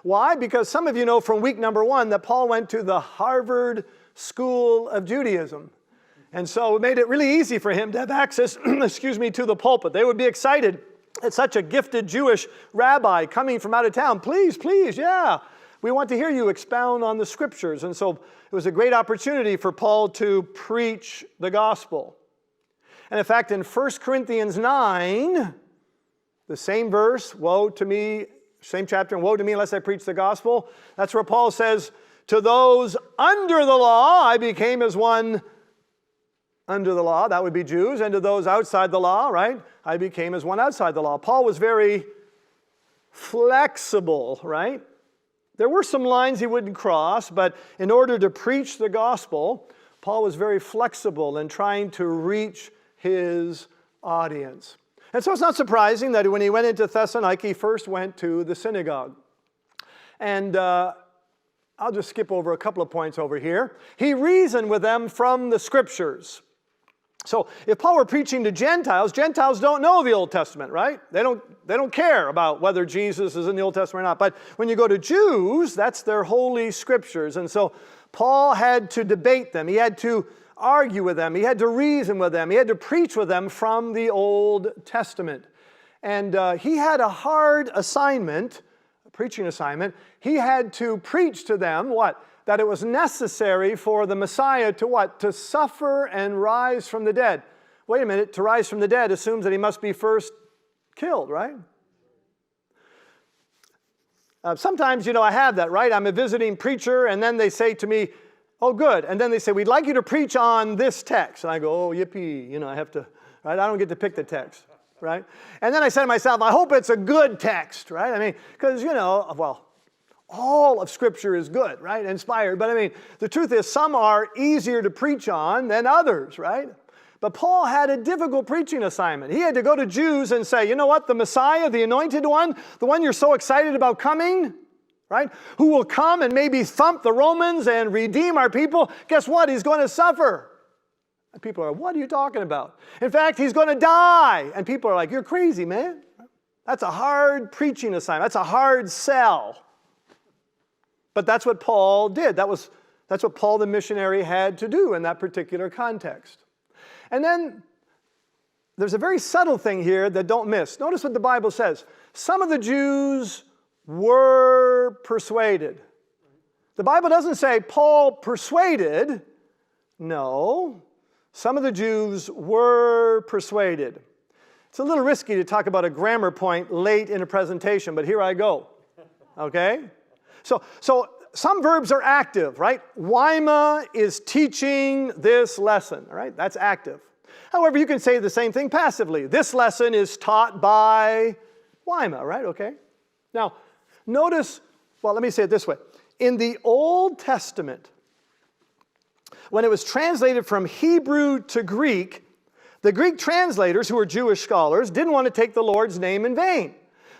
Why? Because some of you know from week number 1 that Paul went to the Harvard School of Judaism. And so it made it really easy for him to have access, to the pulpit. They would be excited at such a gifted Jewish rabbi coming from out of town. Please, yeah, we want to hear you expound on the scriptures. And so it was a great opportunity for Paul to preach the gospel. And in fact, in 1 Corinthians 9, the same verse, woe to me, same chapter, and woe to me unless I preach the gospel. That's where Paul says, to those under the law, I became as one under the law. That would be Jews. And to those outside the law, right? I became as one outside the law. Paul was very flexible, right? There were some lines he wouldn't cross, but in order to preach the gospel, Paul was very flexible in trying to reach his audience. And so it's not surprising that when he went into Thessalonica, he first went to the synagogue. And I'll just skip over a couple of points over here. He reasoned with them from the scriptures. So if Paul were preaching to Gentiles, Gentiles don't know the Old Testament, right? They don't care about whether Jesus is in the Old Testament or not. But when you go to Jews, that's their holy scriptures. And so Paul had to debate them. He had to argue with them. He had to reason with them. He had to preach with them from the Old Testament. And he had a hard assignment, a preaching assignment. He had to preach to them what? That it was necessary for the Messiah to what? To suffer and rise from the dead. Wait a minute, to rise from the dead assumes that he must be first killed, right? Sometimes, I have that, right? I'm a visiting preacher, and then they say to me, oh, good. And then they say, we'd like you to preach on this text. And I go, oh, yippee, I have to, right? I don't get to pick the text, right? And then I say to myself, I hope it's a good text, right? I mean, because, all of Scripture is good, right? Inspired. But the truth is some are easier to preach on than others, right? But Paul had a difficult preaching assignment. He had to go to Jews and say, you know what? The Messiah, the anointed one, the one you're so excited about coming, right? Who will come and maybe thump the Romans and redeem our people. Guess what? He's going to suffer. And people are, what are you talking about? In fact, he's going to die. And people are like, you're crazy, man. That's a hard preaching assignment. That's a hard sell. But that's what Paul did. That's what Paul the missionary had to do in that particular context. And then there's a very subtle thing here that don't miss. Notice what the Bible says. Some of the Jews were persuaded. The Bible doesn't say Paul persuaded. No. Some of the Jews were persuaded. It's a little risky to talk about a grammar point late in a presentation, but here I go. Okay? So some verbs are active, right? Wyma is teaching this lesson, all right? That's active. However, you can say the same thing passively. This lesson is taught by Wyma, right? Okay? Now, notice, let me say it this way. In the Old Testament, when it was translated from Hebrew to Greek, the Greek translators, who were Jewish scholars, didn't want to take the Lord's name in vain.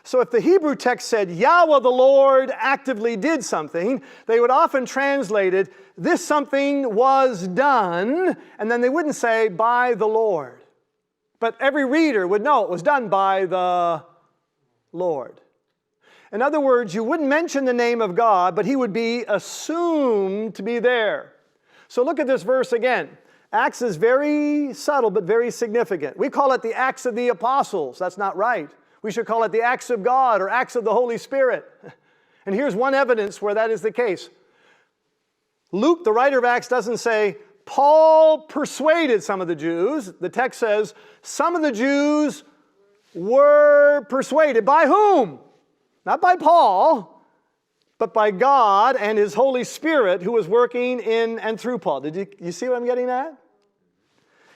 So if the Hebrew text said, Yahweh the Lord actively did something, they would often translate it, this something was done, and then they wouldn't say, by the Lord. But every reader would know it was done by the Lord. In other words, you wouldn't mention the name of God, but he would be assumed to be there. So look at this verse again. Acts is very subtle but very significant. We call it the Acts of the Apostles. That's not right. We should call it the Acts of God or Acts of the Holy Spirit. And here's one evidence where that is the case. Luke, the writer of Acts, doesn't say, Paul persuaded some of the Jews. The text says, some of the Jews were persuaded. By whom? Not by Paul, but by God and His Holy Spirit who was working in and through Paul. Did you see what I'm getting at?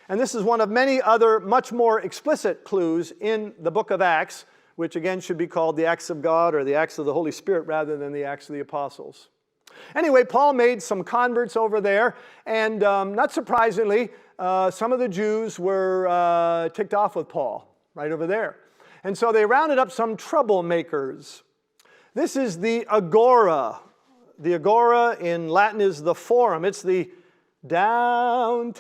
And this is one of many other much more explicit clues in the book of Acts, which again should be called the Acts of God or the Acts of the Holy Spirit rather than the Acts of the Apostles. Anyway, Paul made some converts over there, and not surprisingly, some of the Jews were ticked off with Paul right over there. And so they rounded up some troublemakers. This is the agora. The agora in Latin is the forum. It's the downtown.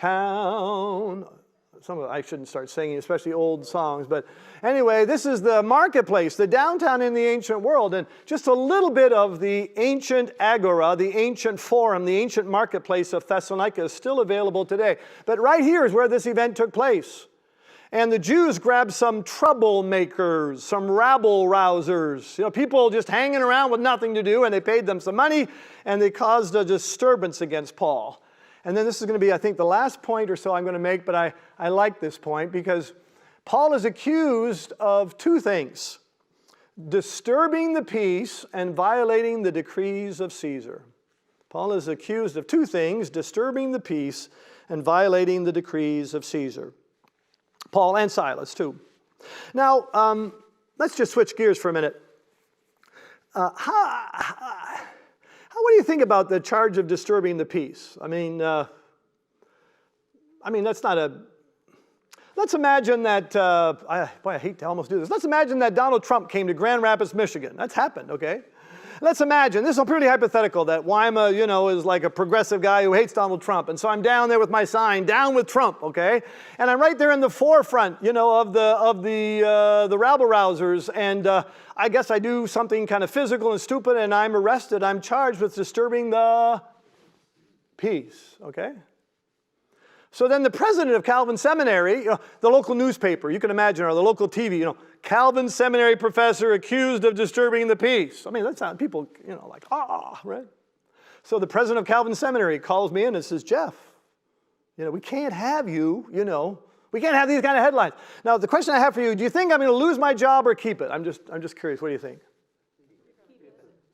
I shouldn't start singing, especially old songs. But anyway, this is the marketplace, the downtown in the ancient world. And just a little bit of the ancient agora, the ancient forum, the ancient marketplace of Thessalonica is still available today. But right here is where this event took place. And the Jews grabbed some troublemakers, some rabble-rousers, people just hanging around with nothing to do, and they paid them some money, and they caused a disturbance against Paul. And then this is going to be, I think, the last point or so I'm going to make, but I like this point because Paul is accused of two things: disturbing the peace and violating the decrees of Caesar. Paul is accused of two things: disturbing the peace and violating the decrees of Caesar. Paul and Silas, too. Now, let's just switch gears for a minute. What do you think about the charge of disturbing the peace? I mean, that's not a... Let's imagine that, I hate to almost do this. Let's imagine that Donald Trump came to Grand Rapids, Michigan. That's happened, okay? Let's imagine, this is pretty hypothetical, that Wyma, is like a progressive guy who hates Donald Trump. And so I'm down there with my sign, down with Trump, okay? And I'm right there in the forefront, of the rabble-rousers. And I guess I do something kind of physical and stupid, and I'm arrested. I'm charged with disturbing the peace, okay? So then the president of Calvin Seminary, the local newspaper, you can imagine, or the local TV, Calvin Seminary professor accused of disturbing the peace. I mean, that's how people, like, right? So the president of Calvin Seminary calls me in and says, Jeff, we can't have you, we can't have these kind of headlines. Now, the question I have for you, do you think I'm going to lose my job or keep it? I'm just curious. What do you think?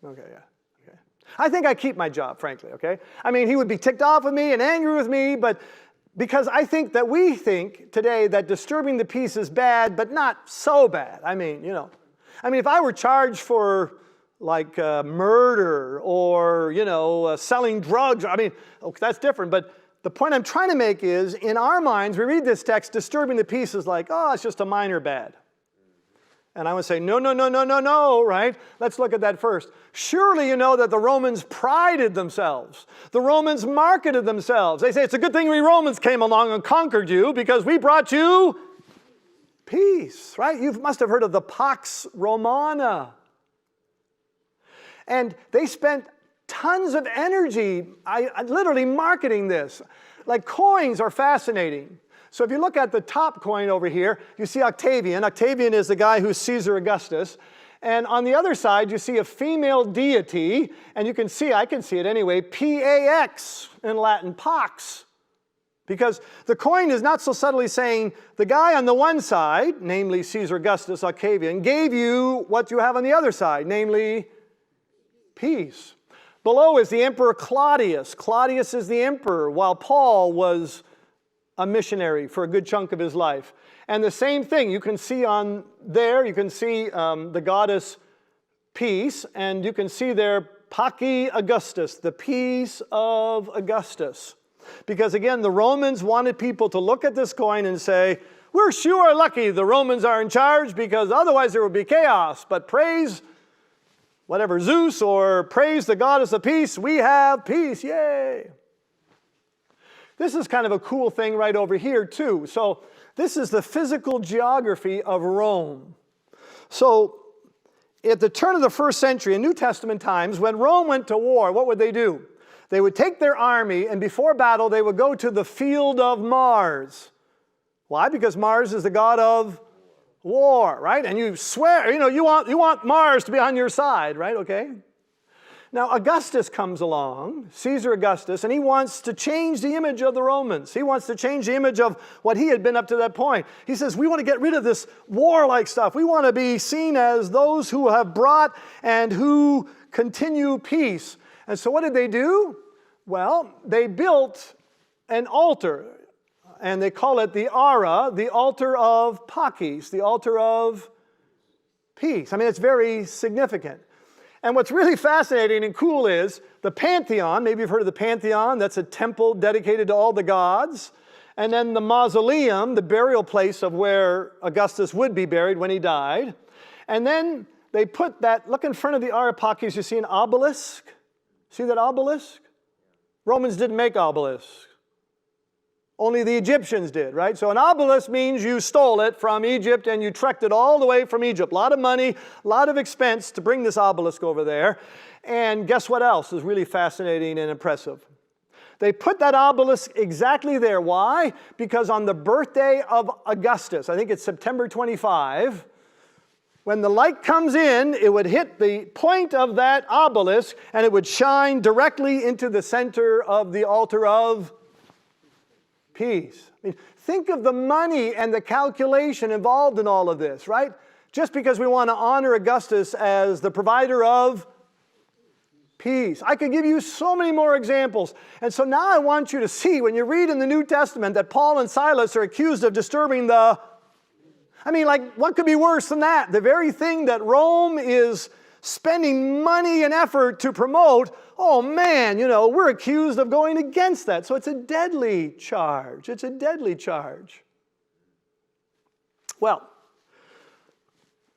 Okay, yeah. Okay. I think I keep my job, frankly, okay? I mean, he would be ticked off with me and angry with me, but because I think that we think today that disturbing the peace is bad, but not so bad. I mean, if I were charged for like murder or, selling drugs, okay, that's different. But the point I'm trying to make is, in our minds, we read this text, disturbing the peace is like, it's just a minor bad. And I would say, no, right? Let's look at that first. Surely you know that the Romans prided themselves. The Romans marketed themselves. They say, it's a good thing we Romans came along and conquered you because we brought you peace, right? You must have heard of the Pax Romana. And they spent tons of energy literally marketing this. Like, coins are fascinating. So if you look at the top coin over here, you see Octavian. Octavian is the guy who's Caesar Augustus. And on the other side, you see a female deity, and you can see, I can see it anyway, P-A-X in Latin, Pax. Because the coin is not so subtly saying, the guy on the one side, namely Caesar Augustus, Octavian, gave you what you have on the other side, namely peace. Below is the Emperor Claudius. Claudius is the emperor, while Paul was a missionary for a good chunk of his life. And the same thing, you can see on there, you can see the goddess Peace, and you can see there Paci Augustus, the peace of Augustus. Because again, the Romans wanted people to look at this coin and say, we're sure lucky the Romans are in charge because otherwise there would be chaos. But praise whatever Zeus or praise the goddess of peace, we have peace. Yay! This is kind of a cool thing right over here too. So this is the physical geography of Rome. So at the turn of the first century in New Testament times, when Rome went to war, what would they do? They would take their army, and before battle, they would go to the field of Mars. Why? Because Mars is the god of war, right? And you swear, you want Mars to be on your side, right? Okay. Now, Augustus comes along, Caesar Augustus, and he wants to change the image of the Romans. He wants to change the image of what he had been up to that point. He says, we want to get rid of this warlike stuff. We want to be seen as those who have brought and who continue peace. And so what did they do? Well, they built an altar, and they call it the Ara, the altar of Pakis, the altar of peace. I mean, it's very significant. And what's really fascinating and cool is the Pantheon. Maybe you've heard of the Pantheon. That's a temple dedicated to all the gods. And then the mausoleum, the burial place of where Augustus would be buried when he died. And then they put that, look in front of the Ara Pakis, you see an obelisk? See that obelisk? Romans didn't make obelisks. Only the Egyptians did, right? So an obelisk means you stole it from Egypt and you trekked it all the way from Egypt. A lot of money, a lot of expense to bring this obelisk over there. And guess what else is really fascinating and impressive? They put that obelisk exactly there. Why? Because on the birthday of Augustus, I think it's September 25, when the light comes in, it would hit the point of that obelisk and it would shine directly into the center of the altar of peace. I mean, think of the money and the calculation involved in all of this, right? Just because we want to honor Augustus as the provider of peace. I could give you so many more examples. And so now I want you to see, when you read in the New Testament that Paul and Silas are accused of disturbing what could be worse than that? The very thing that Rome is spending money and effort to promote, oh man, we're accused of going against that. So it's a deadly charge. It's a deadly charge. Well,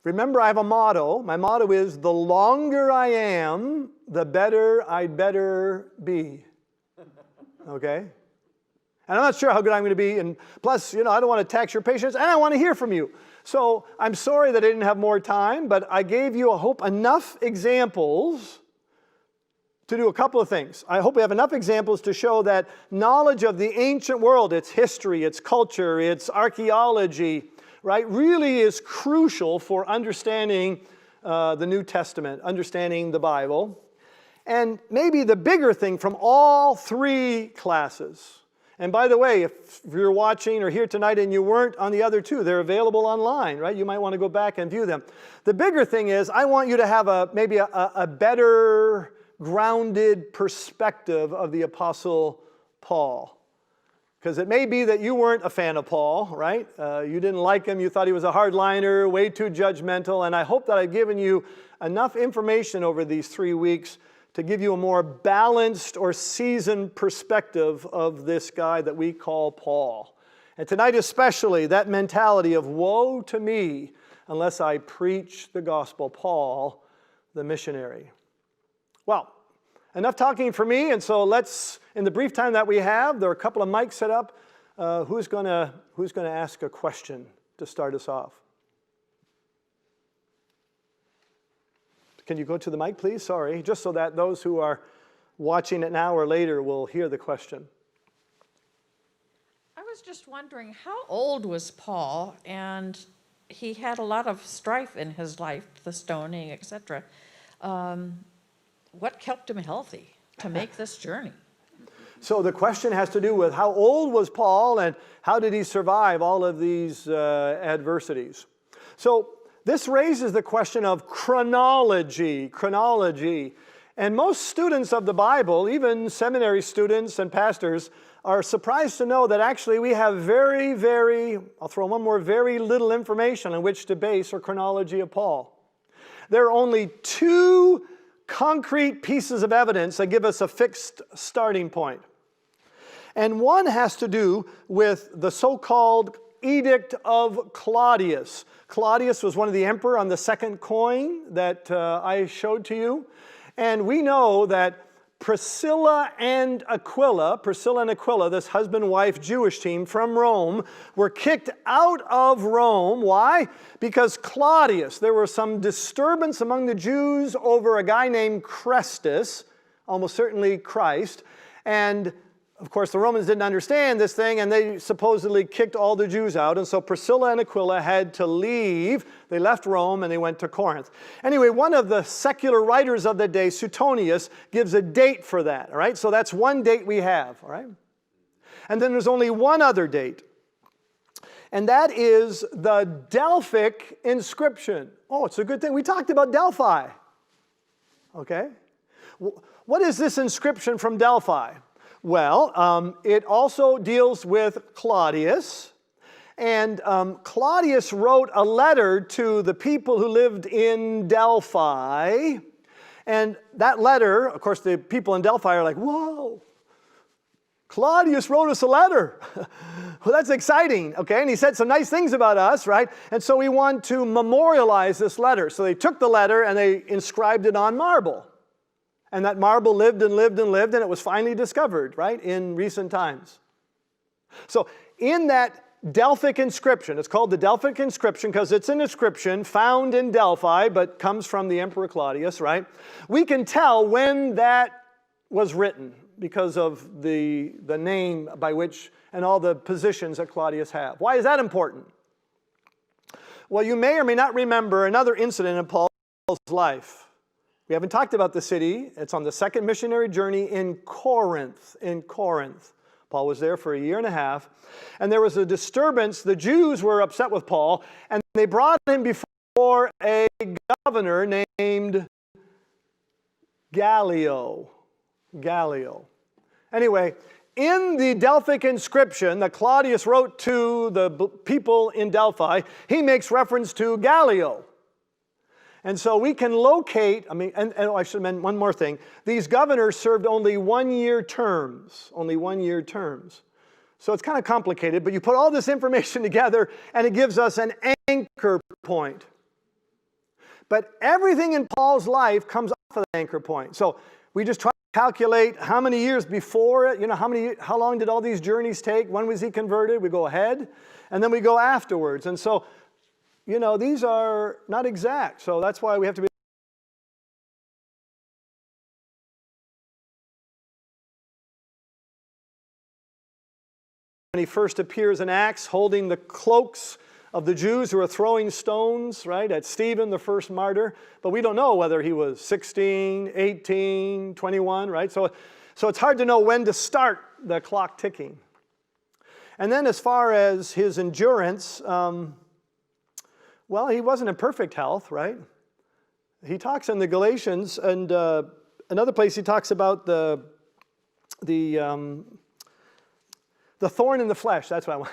remember I have a motto. My motto is, the longer I am, the better I'd better be. Okay? And I'm not sure how good I'm going to be. And plus, I don't want to tax your patience, and I want to hear from you. So I'm sorry that I didn't have more time, but I gave you, I hope, enough examples to do a couple of things. I hope we have enough examples to show that knowledge of the ancient world, its history, its culture, its archaeology, right, really is crucial for understanding the New Testament, understanding the Bible. And maybe the bigger thing from all three classes. And by the way, if you're watching or here tonight and you weren't on the other two, they're available online, right? You might want to go back and view them. The bigger thing is, I want you to have maybe a better grounded perspective of the Apostle Paul. Because it may be that you weren't a fan of Paul, right? You didn't like him. You thought he was a hardliner, way too judgmental. And I hope that I've given you enough information over these 3 weeks to give you a more balanced or seasoned perspective of this guy that we call Paul. And tonight especially, that mentality of woe to me unless I preach the gospel. Paul, the missionary. Well, enough talking for me, and so let's, in the brief time that we have, there are a couple of mics set up. Who's going to ask a question to start us off? Can you go to the mic, please? Sorry, just so that those who are watching it now or later will hear the question. I was just wondering, how old was Paul? And he had a lot of strife in his life, the stoning, etc. What kept him healthy to make this journey? So the question has to do with how old was Paul and how did he survive all of these adversities? So this raises the question of chronology. And most students of the Bible, even seminary students and pastors, are surprised to know that actually we have very little information on which to base our chronology of Paul. There are only 2 concrete pieces of evidence that give us a fixed starting point. And one has to do with the so-called Edict of Claudius. Claudius was one of the emperor on the second coin that I showed to you. And we know that Priscilla and Aquila, this husband-wife Jewish team from Rome, were kicked out of Rome. Why? Because Claudius, there was some disturbance among the Jews over a guy named Chrestus, almost certainly Christ, and of course, the Romans didn't understand this thing, and they supposedly kicked all the Jews out. And so Priscilla and Aquila had to leave. They left Rome, and they went to Corinth. Anyway, one of the secular writers of the day, Suetonius, gives a date for that. All right? So that's one date we have. All right? And then there's only one other date. And that is the Delphic inscription. Oh, it's a good thing. We talked about Delphi. Okay? What is this inscription from Delphi? Well, it also deals with Claudius. And Claudius wrote a letter to the people who lived in Delphi. And that letter, of course, the people in Delphi are like, whoa, Claudius wrote us a letter. Well, that's exciting, okay? And he said some nice things about us, right? And so we want to memorialize this letter. So they took the letter and they inscribed it on marble. And that marble lived and lived and lived, and it was finally discovered, right, in recent times. So in that Delphic inscription, it's called the Delphic inscription because it's an inscription found in Delphi, but comes from the Emperor Claudius, right? We can tell when that was written because of the name by which and all the positions that Claudius had. Why is that important? Well, you may or may not remember another incident in Paul's life. We haven't talked about the city. It's on the second missionary journey in Corinth. Paul was there for a year and a half. And there was a disturbance. The Jews were upset with Paul, and they brought him before a governor named Gallio. Anyway, in the Delphic inscription that Claudius wrote to the people in Delphi, he makes reference to Gallio. And so we can locate, and I should mention one more thing. These governors served only 1-year terms. So it's kind of complicated, but you put all this information together and it gives us an anchor point. But everything in Paul's life comes off of the anchor point. So we just try to calculate how many years before it, how long did all these journeys take? When was he converted? We go ahead, and then we go afterwards. And so these are not exact, so that's why we have to be. When he first appears in Acts holding the cloaks of the Jews who are throwing stones, right, at Stephen, the first martyr. But we don't know whether he was 16, 18, 21, right? So it's hard to know when to start the clock ticking. And then as far as his endurance, well, he wasn't in perfect health, right? He talks in the Galatians, and another place he talks about the thorn in the flesh. That's what I want.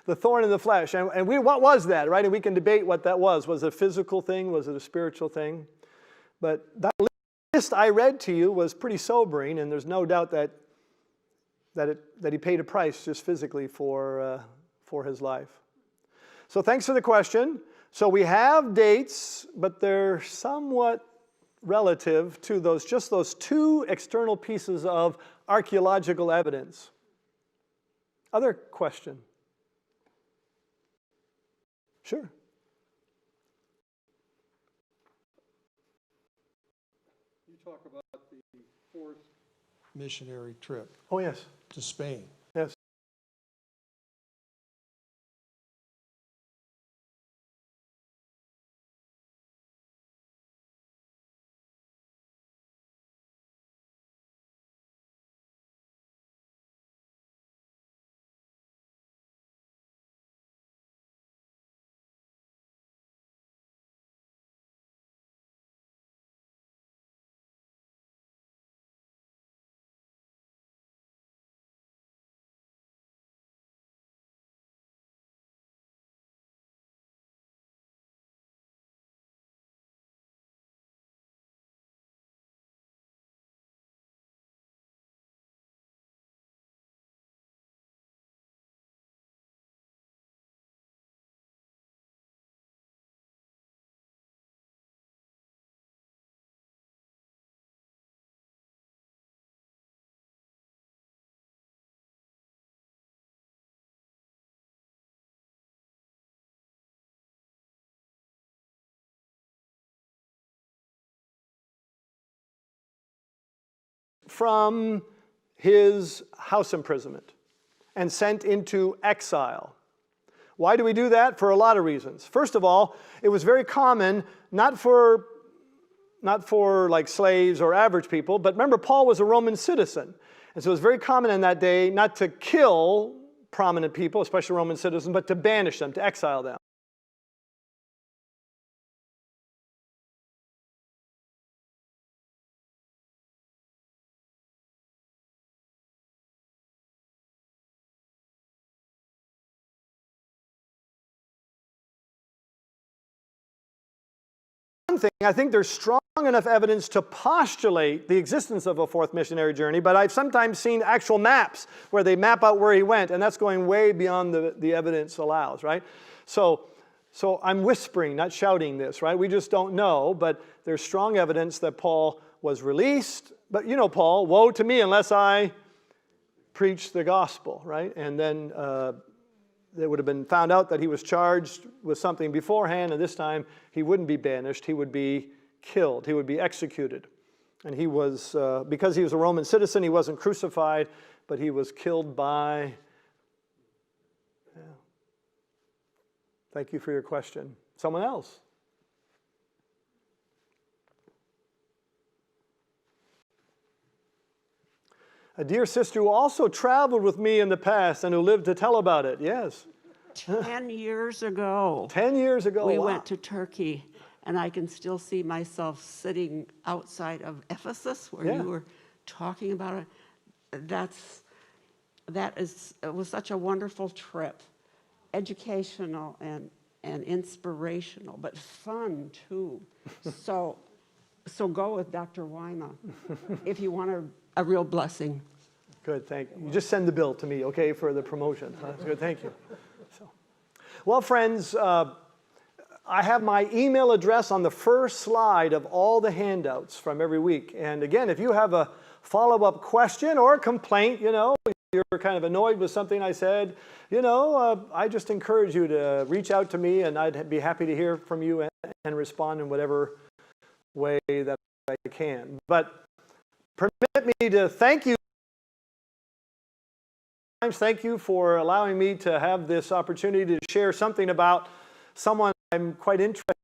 The thorn in the flesh. And what was that, right? And we can debate what that was. Was it a physical thing? Was it a spiritual thing? But that list I read to you was pretty sobering, and there's no doubt that he paid a price just physically for his life. So thanks for the question. So we have dates, but they're somewhat relative to those two external pieces of archaeological evidence. Other question? Sure. You talk about the fourth missionary trip Oh, yes. to Spain. Yes. from his house imprisonment and sent into exile. Why do we do that? For a lot of reasons. First of all, it was very common, not for like slaves or average people, but remember, Paul was a Roman citizen. And so it was very common in that day not to kill prominent people, especially Roman citizens, but to banish them, to exile them. One thing, I think there's strong enough evidence to postulate the existence of a fourth missionary journey, but I've sometimes seen actual maps where they map out where he went, and that's going way beyond the evidence allows, right? So I'm whispering, not shouting this, right? We just don't know, but there's strong evidence that Paul was released. But you know Paul, woe to me unless I preach the gospel, right? And then it would have been found out that he was charged with something beforehand, and this time he wouldn't be banished, he would be killed, he would be executed. And he was, because he was a Roman citizen, he wasn't crucified, but he was killed by, Thank you for your question. Someone else? A dear sister who also traveled with me in the past and who lived to tell about it. Yes. 10 years ago. 10 years ago. We wow. went to Turkey, and I can still see myself sitting outside of Ephesus where Yeah. you were talking about it. It was such a wonderful trip, educational and inspirational, but fun too. So go with Dr. Wyma if you want a real blessing. Good, thank you. You just send the bill to me, okay, for the promotion. That's good, thank you. Well, friends, I have my email address on the first slide of all the handouts from every week. And again, if you have a follow-up question or a complaint, you're kind of annoyed with something I said, I just encourage you to reach out to me, and I'd be happy to hear from you and respond in whatever way that I can. But permit me to thank you. Thank you for allowing me to have this opportunity to share something about someone I'm quite interested